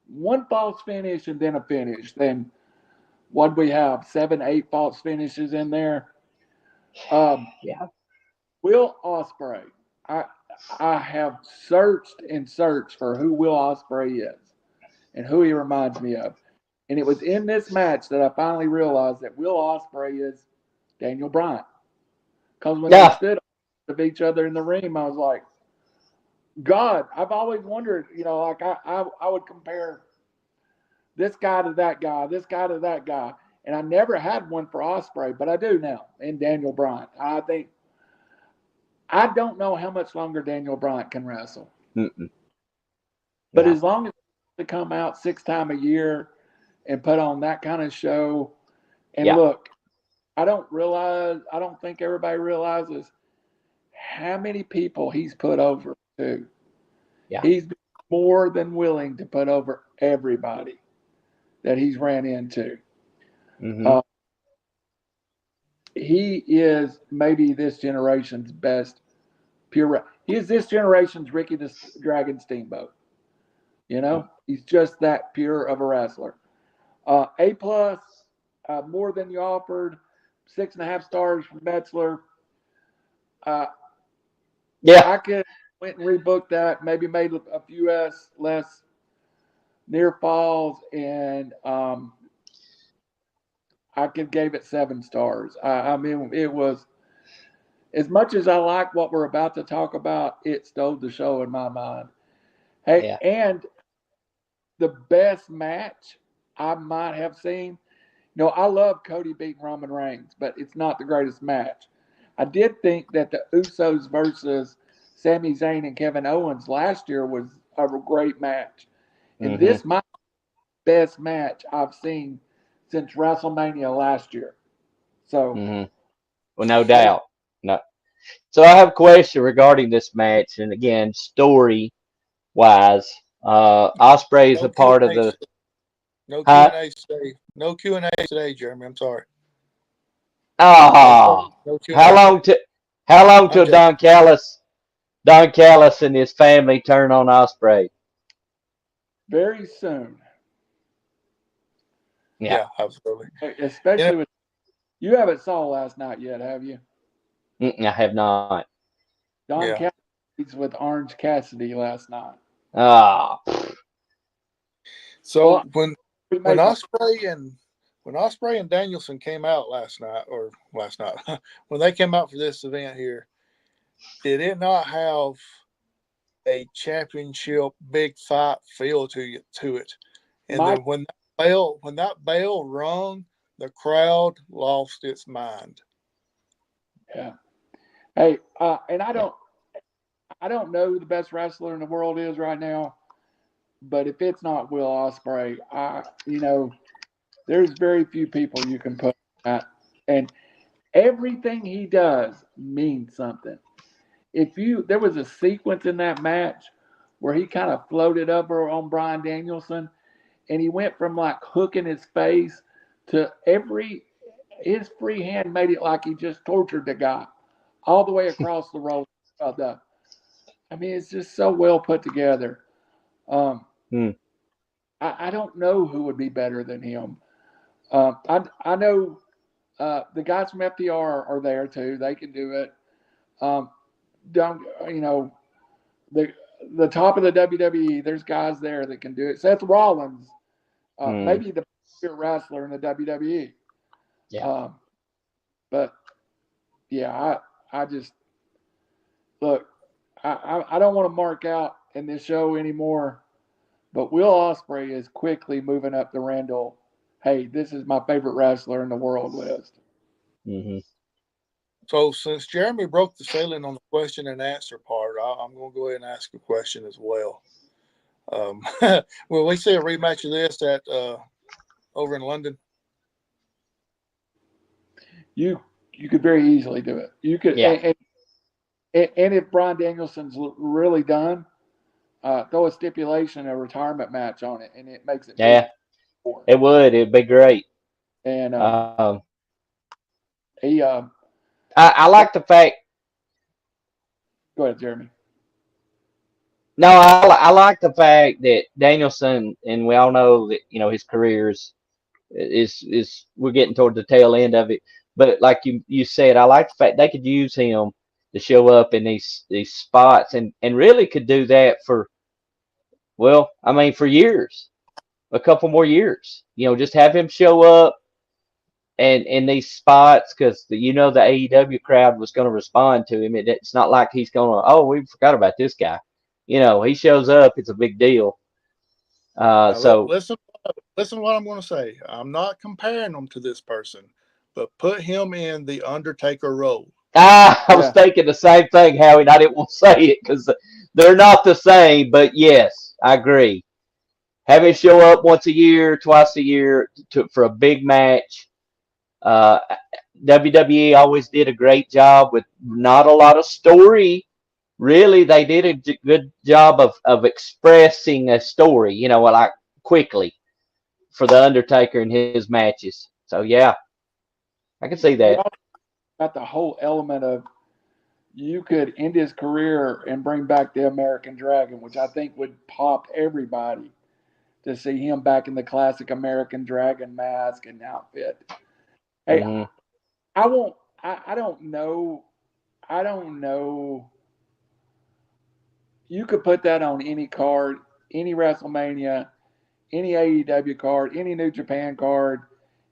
one false finish and then a finish than what we have 7, 8 false finishes in there.
Yeah.
Will Ospreay. I have searched and searched for who Will Ospreay is and who he reminds me of. And it was in this match that I finally realized that Will Ospreay is Daniel Bryan. Because when they stood of each other in the ring, I was like, God, I've always wondered, like I would compare this guy to that guy, this guy to that guy. And I never had one for Ospreay, but I do now in Daniel Bryan. I don't know how much longer Daniel Bryan can wrestle.
Mm-mm.
But as long as they come out 6 times a year and put on that kind of show, and look, I don't think everybody realizes how many people he's put over too.
Yeah.
He's more than willing to put over everybody that he's ran into.
Mm-hmm.
He is maybe this generation's best pure. He is this generation's Ricky the Dragon Steamboat. He's just that pure of a wrestler. A plus, more than you offered. 6.5 stars from Metzler. I could went and rebooked that. Maybe made a few less near falls, and I could gave it 7 stars. I mean, it was as much as I like what we're about to talk about. It stole the show in my mind. Hey, and the best match I might have seen. I love Cody beating Roman Reigns, but it's not the greatest match. I did think that the Usos versus Sami Zayn and Kevin Owens last year was a great match. And this might be the best match I've seen since WrestleMania last year. So,
well, no doubt. No. So I have a question regarding this match, and again, story wise, Ospreay is a part of the.
No Q&A today. No Q&A today, Jeremy. I'm sorry.
Oh,
no
how long till Don Callis and his family turn on Ospreay?
very soon.
Yeah, absolutely.
Especially with you haven't saw last night yet, have you?
I have not.
Don Cassidy's with Orange Cassidy last night.
Ah.
So when Ospreay and Danielson came out last night, when they came out for this event here, did it not have a championship big fight feel to it? And then when that bell rung, the crowd lost its mind.
Yeah. Hey, and I don't know who the best wrestler in the world is right now, but if it's not Will Ospreay, there's very few people you can put that. And everything he does means something. There was a sequence in that match where he kind of floated over on Bryan Danielson, and he went from like hooking his face to his free hand made it like he just tortured the guy all the way across the road. I mean, it's just so well put together. I don't know who would be better than him. I know the guys from FTR are there too. They can do it. The top of the WWE, there's guys there that can do it. Seth Rollins, maybe the best wrestler in the WWE.
Yeah.
But yeah, I just look. I don't want to mark out in this show anymore. But Will Ospreay is quickly moving up the Randall. Hey, this is my favorite wrestler in the world list.
So since Jeremy broke the ceiling on the question and answer part, I'm going to go ahead and ask a question as well. Will we see a rematch of this at over in London?
you could very easily do it. You could,
Yeah.
and if Bryan Danielson's really done, throw a stipulation, a retirement match on it, and it makes it big.
Yeah. It would. It'd be great.
And he,
I like the fact.
go ahead, Jeremy.
No, I like the fact that Danielson, and we all know that his career is we're getting toward the tail end of it. But like you said, I like the fact they could use him to show up in these spots, and really could do that for, well, I mean, for years, a couple more years. Just have him show up and in these spots, because the AEW crowd was going to respond to him. It's not like he's going to, oh, we forgot about this guy. He shows up, it's a big deal. So
listen to what I'm going to say. I'm not comparing them to this person, but put him in the Undertaker role.
I was thinking the same thing, Howie, and I didn't want to say it because they're not the same. But yes, I agree. Have him show up once a year, twice a year for a big match. WWE always did a great job with not a lot of story. Really, they did a good job of expressing a story, like quickly for the Undertaker and his matches. So yeah, I can see that.
Got the whole element of you could end his career and bring back the American Dragon, which I think would pop everybody to see him back in the classic American Dragon mask and outfit. Hey, I won't. I don't know. I don't know. You could put that on any card, any WrestleMania, any AEW card, any New Japan card,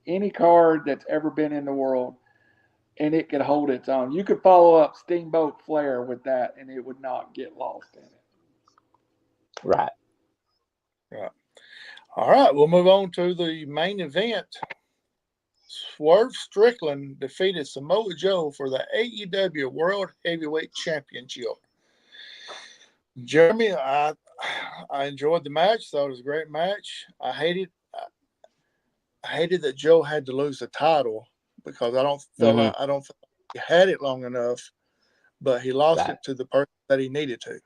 any card that's ever been in the world, and it could hold its own. You could follow up Steamboat Flair with that, and it would not get lost in it.
Right.
All right, we'll move on to the main event. Swerve Strickland defeated Samoa Joe for the AEW World Heavyweight Championship. Jeremy, I enjoyed the match. Thought it was a great match. I hated that Joe had to lose the title because I don't feel he had it long enough, but he lost it to the person that he needed to.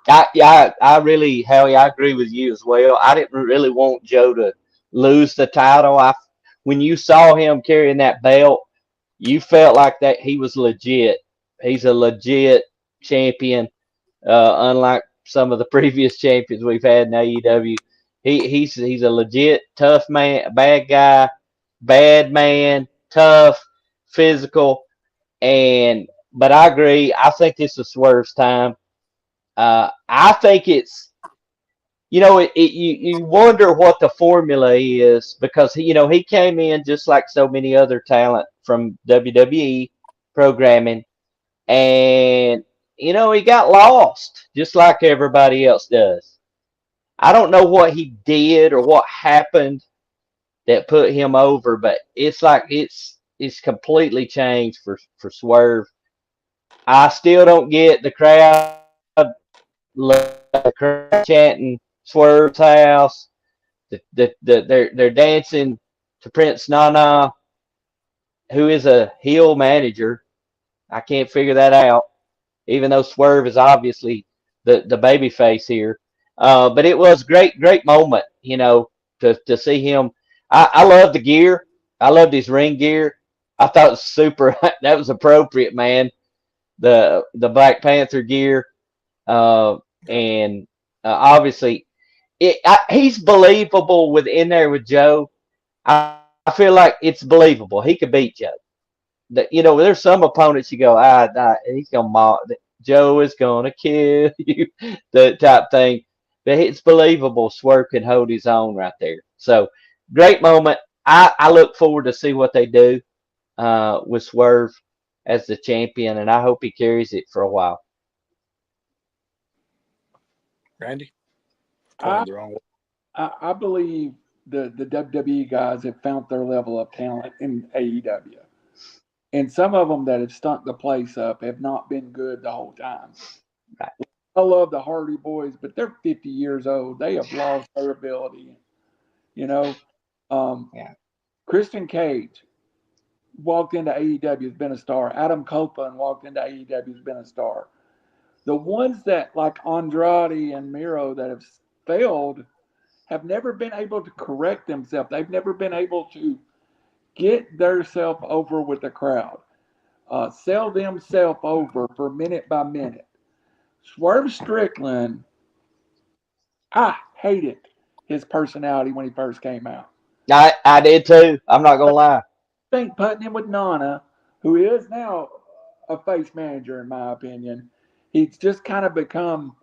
I really, Howie, I agree with you as well. I didn't really want Joe to lose the title. When you saw him carrying that belt, you felt like that he was legit. He's a legit champion, unlike some of the previous champions we've had in AEW. He's a legit tough man, bad guy, bad man, tough, physical, but I agree. I think this is Swerve's time. I think it's, you wonder what the formula is, because he came in just like so many other talent from WWE programming, and he got lost just like everybody else does. I don't know what he did or what happened that put him over, but it's like it's completely changed for Swerve. I still don't get the crowd chanting Swerve's house. They're dancing to Prince Nana, who is a heel manager. I can't figure that out, even though Swerve is obviously the baby face here. But it was great moment, to see him. I love the gear. I loved his ring gear. I thought it was super. That was appropriate, man. The Black Panther gear, and obviously, he's believable within there with Joe. I feel like it's believable. He could beat Joe. There's some opponents you go, he's gonna mock. Joe is gonna kill you, the type thing. But it's believable. Swerve can hold his own right there. So great moment. I look forward to see what they do with Swerve as the champion, and I hope he carries it for a while.
Randy?
I believe the WWE guys have found their level of talent in AEW. And some of them that have stunk the place up have not been good the whole time.
Right.
I love the Hardy Boys, but they're 50 years old. They have lost their ability.
Yeah.
Christian Cage, walked into AEW has been a star. Adam Copeland walked into AEW has been a star. The ones that, like Andrade and Miro, that have failed have never been able to correct themselves. They've never been able to get themselves over with the crowd, sell themselves over for minute by minute. Swerve Strickland, I hated his personality when he first came out.
I did too. I'm not gonna lie.
I think putting him with Nana, who is now a face manager, in my opinion, he's just kind of become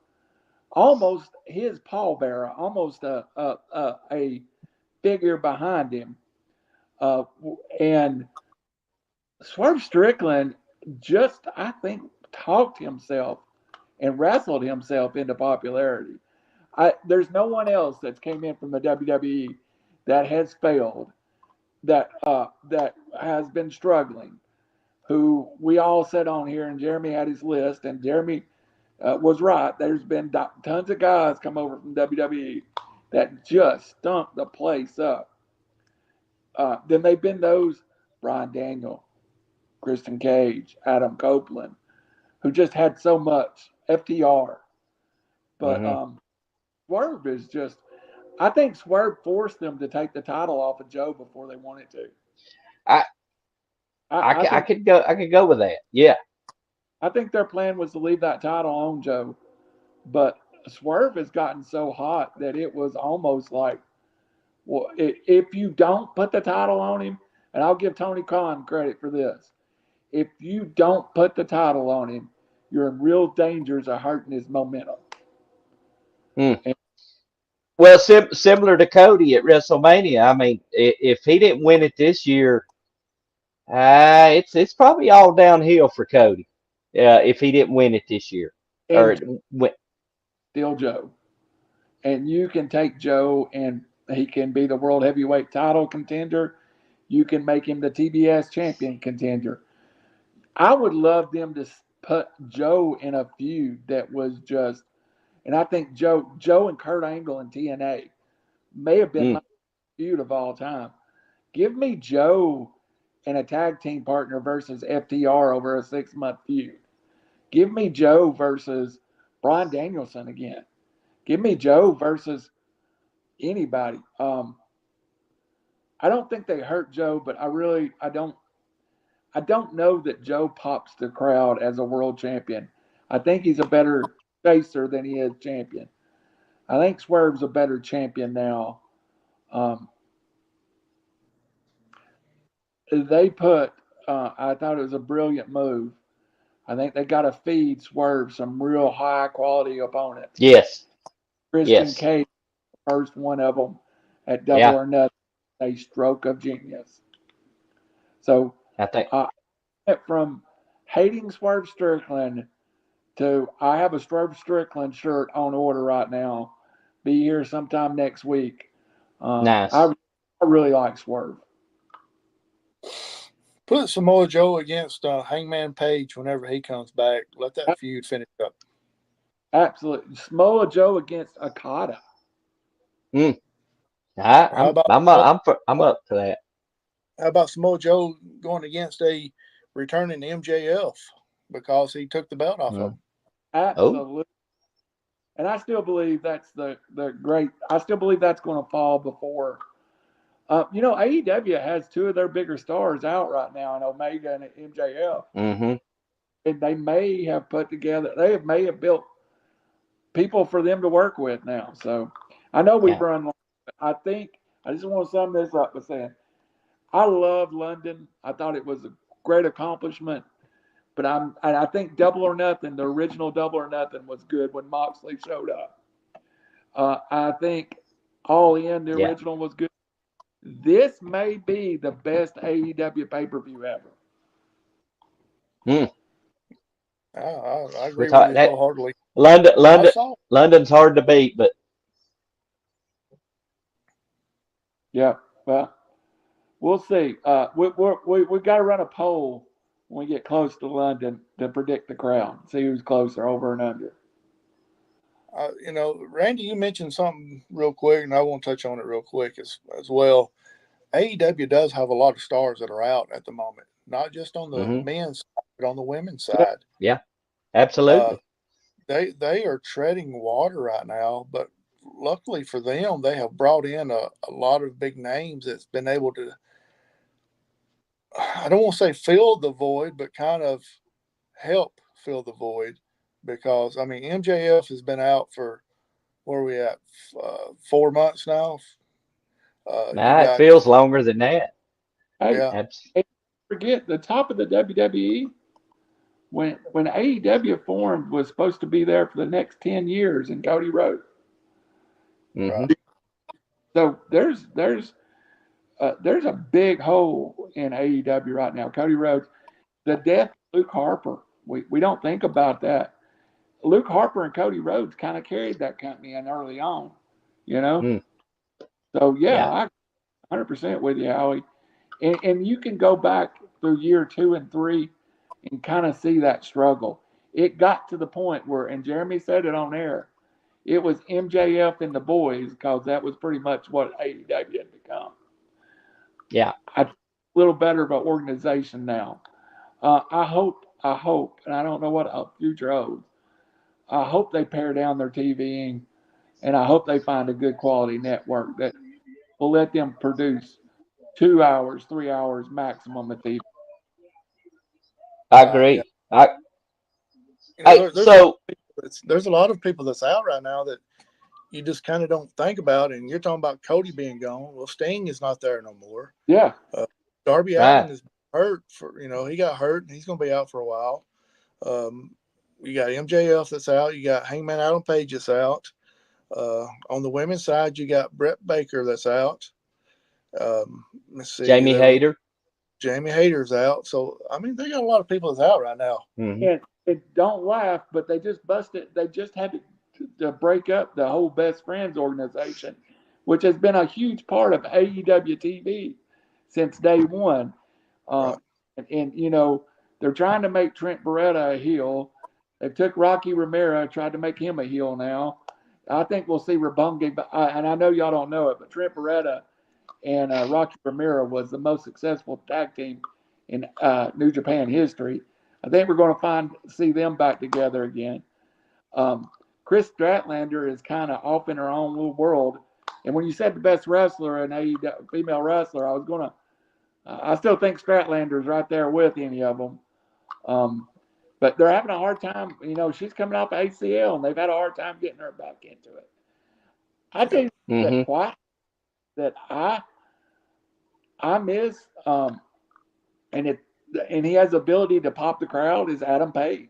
almost his pallbearer, almost a figure behind him. And Swerve Strickland just, I think, talked himself and wrestled himself into popularity. There's no one else that's came in from the WWE that has failed, that has been struggling, who we all said on here, and Jeremy had his list, and Jeremy was right. There's been tons of guys come over from WWE that just stunk the place up. Then they've been those Bryan Daniel, Christian Cage, Adam Copeland, who just had so much. FTR. But Swerve is just, I think Swerve forced them to take the title off of Joe before they wanted to.
I could go with that. Yeah.
I think their plan was to leave that title on Joe, but Swerve has gotten so hot that it was almost like, well, if you don't put the title on him, and I'll give Tony Khan credit for this, if you don't put the title on him, you're in real dangers of hurting his momentum.
Well, similar to Cody at WrestleMania. I mean, if he didn't win it this year, it's probably all downhill for Cody. If he didn't win it this year,
and still Joe, and you can take Joe and he can be the world heavyweight title contender. You can make him the TBS champion contender. I would love them to put Joe in a feud that was just, and I think Joe and Kurt Angle in TNA may have been my feud of all time. Give me Joe and a tag team partner versus FTR over a 6-month feud. Give me Joe versus Bryan Danielson again. Give me Joe versus anybody. I don't think they hurt Joe, but I don't know that Joe pops the crowd as a world champion. I think he's a better facer than he is champion. I think Swerve's a better champion now. They put, I thought it was a brilliant move. I think they got to feed Swerve some real high quality opponents.
Yes.
Christian Cage, first one of them at Double or Nothing, a stroke of genius. So
I think
went from hating Swerve Strickland to I have a Swerve Strickland shirt on order right now. Be here sometime next week.
nice.
I really like Swerve.
Put Samoa Joe against Hangman Page whenever he comes back. Let that feud finish up.
Absolutely. Samoa Joe against Okada.
I'm up to that.
How about Samoa Joe going against a returning MJF because he took the belt off of him?
Absolutely. And I still believe that's the great. I still believe that's going to fall before. AEW has two of their bigger stars out right now in Omega and MJF. And they may have put together. They may have built people for them to work with now. So I know we've run long. I think I just want to sum this up by saying I love London. I thought it was a great accomplishment. But I think Double or Nothing, the original Double or Nothing, was good when Moxley showed up. I think All In, the original, was good. This may be the best AEW pay-per-view ever.
I agree with you wholeheartedly.
London's hard to beat, but
well, we'll see. We got to run a poll when we get close to London to predict the crowd, see who's closer, over and under.
Randy, you mentioned something real quick, and I want to touch on it real quick as well. AEW does have a lot of stars that are out at the moment, not just on the men's side, but on the women's side.
Yeah, absolutely.
They are treading water right now, but luckily for them, they have brought in a lot of big names that's been able to, I don't want to say fill the void, but kind of help fill the void. Because, I mean, MJF has been out for, where are we at, 4 months now?
It feels longer than that.
Hey, forget the top of the WWE. When AEW formed, was supposed to be there for the next 10 years in Cody Rhodes.
Right.
So there's a big hole in AEW right now. Cody Rhodes, the death of Luke Harper. We don't think about that. Luke Harper and Cody Rhodes kind of carried that company in early on, you know. So I 100% with you, Howie. And you can go back through year 2 and 3 and kind of see that struggle. It got to the point where, and Jeremy said it on air, it was MJF and the boys, because that was pretty much what AEW had become.
Yeah.
A little better of an organization now. I hope, and I don't know what a future holds, I hope they pare down their TVing, and I hope they find a good quality network that will let them produce 2 hours, 3 hours maximum of TV.
I agree.
There's a lot of people that's out right now that you just kind of don't think about. And you're talking about Cody being gone. Well, Sting is not there no more.
Yeah.
Darby Allin is hurt he got hurt and he's going to be out for a while. You got MJF that's out. You got Hangman Adam Page that's out. On the women's side, you got Brett Baker that's out. Let's see.
Jamie Hayter.
Jamie Hayter's out. So, I mean, they got a lot of people that's out right now.
And don't laugh, but they just busted. They just had to break up the whole Best Friends organization, which has been a huge part of AEW TV since day one.
Right.
And they're trying to make Trent Beretta a heel. They took Rocky Romero, tried to make him a heel now. I think we'll see Rebungi. And I know y'all don't know it, but Trent Beretta and Rocky Romero was the most successful tag team in New Japan history. I think we're going to see them back together again. Chris Statlander is kind of off in her own little world. And when you said the best wrestler and AEW female wrestler, I still think Statlander's right there with any of them. But they're having a hard time. She's coming off ACL, and they've had a hard time getting her back into it. I think that I miss, and he has the ability to pop the crowd, is Adam Page.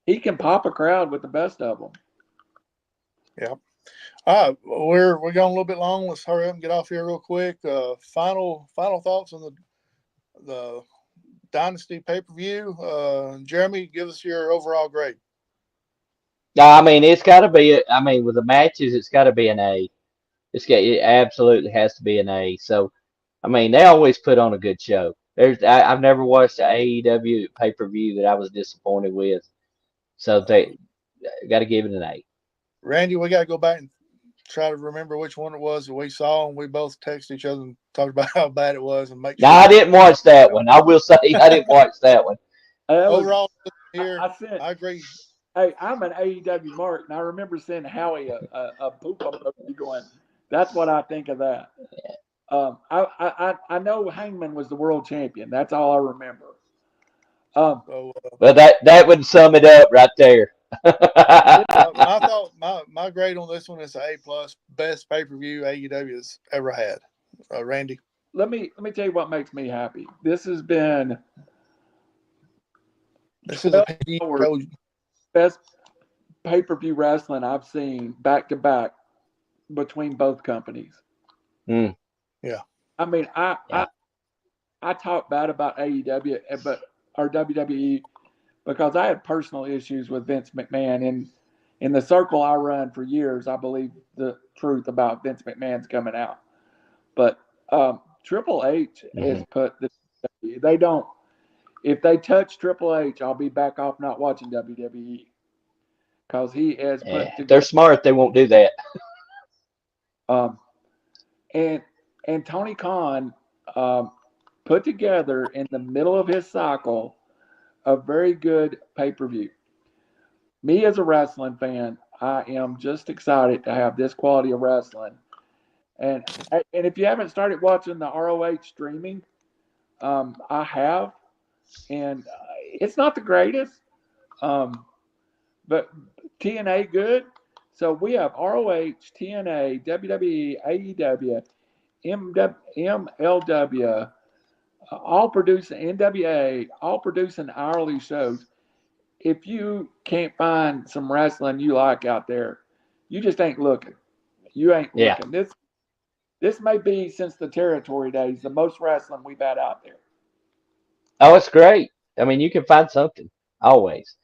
He can pop a crowd with the best of them.
Yeah. All right, we're going a little bit long. Let's hurry up and get off here real quick. Final thoughts on the Dynasty pay-per-view. Jeremy, give us your overall grade.
I mean, it's got to be. With the matches, it's got to be an A. It absolutely has to be an A. So, they always put on a good show. I've never watched an AEW pay-per-view that I was disappointed with. So they got to give it an A.
Randy, we got to go back and try to remember which one it was that we saw, and we both texted each other and talked about how bad it was and make sure.
No, I didn't watch that one. I will say I didn't watch that one.
Overall, here, I agree.
Hey, I'm an AEW mark, and I remember seeing Howie a poop going, that's what I think of that. I know Hangman was the world champion. That's all I remember.
Well, that would sum it up right there.
I thought my grade on this one is an A+, best pay-per-view AEW has ever had. Randy,
let me tell you what makes me happy. This is a best pay-per-view wrestling I've seen back to back between both companies.
Yeah.
I talk bad about AEW, or WWE, because I had personal issues with Vince McMahon. And in the circle I run for years, I believe the truth about Vince McMahon's coming out. But Triple H has put they don't. If they touch Triple H, I'll be back off not watching WWE, because he has put.
They're smart. They won't do that.
Um, and Tony Khan put together in the middle of his cycle a very good pay-per-view. Me as a wrestling fan, I am just excited to have this quality of wrestling. And if you haven't started watching the ROH streaming, I have, and it's not the greatest, but TNA good. So we have ROH, TNA, WWE, AEW, MLW, all producing NWA, all producing hourly shows. If you can't find some wrestling you like out there, you just ain't looking. You ain't
Yeah.
looking. This may be, since the territory days, the most wrestling we've had out there.
Oh, it's great. I mean, you can find something always.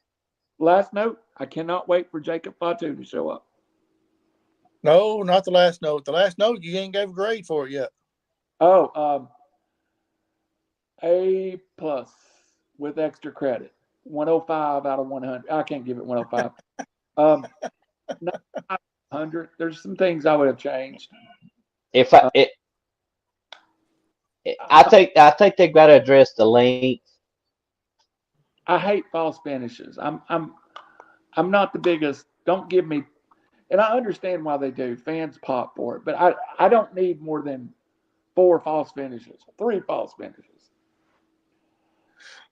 Last note, I cannot wait for Jacob Fatu to show up.
No, not the last note. The last note, you ain't gave a grade for it yet.
Oh, A+ with extra credit. 105 out of 100. I can't give it 105. 100. There's some things I would have changed.
I think they've got to address the length.
I hate false finishes. I'm not the biggest. Don't give me. And I understand why they do. Fans pop for it, but I don't need more than 4 false finishes, 3 false finishes.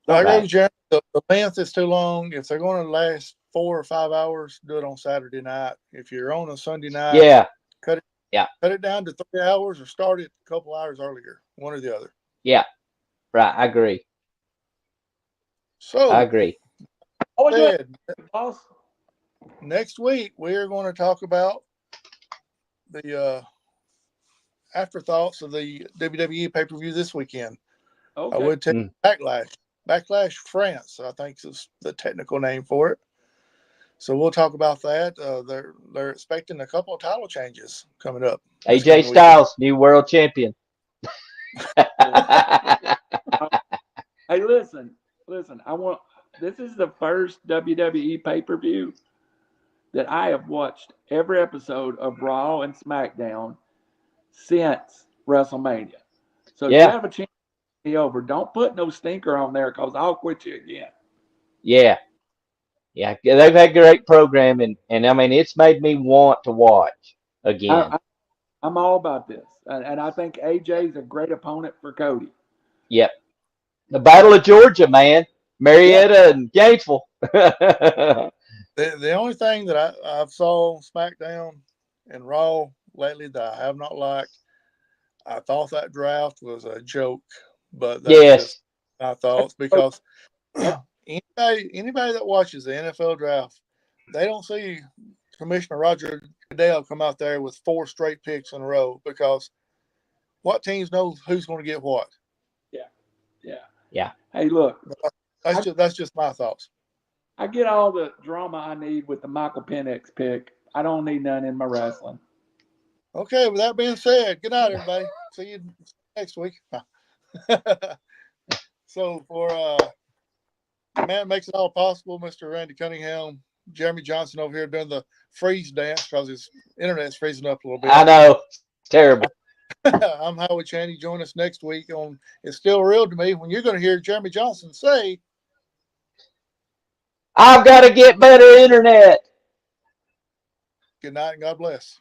I agree with Jeremy. The length is too long. If they're going to last 4 or 5 hours, do it on Saturday night. If you're on a Sunday night, cut it down to 3 hours or start it a couple hours earlier. One or the other.
Yeah, right. I agree.
So
I agree.
Next week we are going to talk about the afterthoughts of the WWE pay-per-view this weekend.
Okay.
I would take Backlash France, I think is the technical name for it. So we'll talk about that. They're expecting a couple of title changes coming up.
AJ Styles, new world champion.
Hey, listen. This is the first WWE pay-per-view that I have watched every episode of Raw and SmackDown since WrestleMania. So if you have a chance to be over, don't put no stinker on there because I'll quit you again.
Yeah, they've had great programming, and I mean, it's made me want to watch again.
I'm all about this, and I think AJ is a great opponent for Cody.
Yep. The Battle of Georgia, man. Marietta and Gainesville.
The only thing that I've saw on SmackDown and Raw lately that I have not liked, I thought that draft was a joke, but that's just my thoughts, because anybody that watches the NFL draft, they don't see Commissioner Roger Goodell come out there with 4 straight picks in a row, because what teams know who's going to get what?
Yeah. Hey, look.
That's just my thoughts.
I get all the drama I need with the Michael Penix pick. I don't need none in my wrestling.
Okay, with that being said, good night, everybody. See you next week. So for the man that makes it all possible, Mr. Randy Cunningham, Jeremy Johnson over here doing the freeze dance because his internet's freezing up a little bit.
I know. It's terrible.
I'm Howie Chaney. Join us next week on It's Still Real to Me, when you're going to hear Jeremy Johnson say,
I've got to get better internet.
good night and God bless.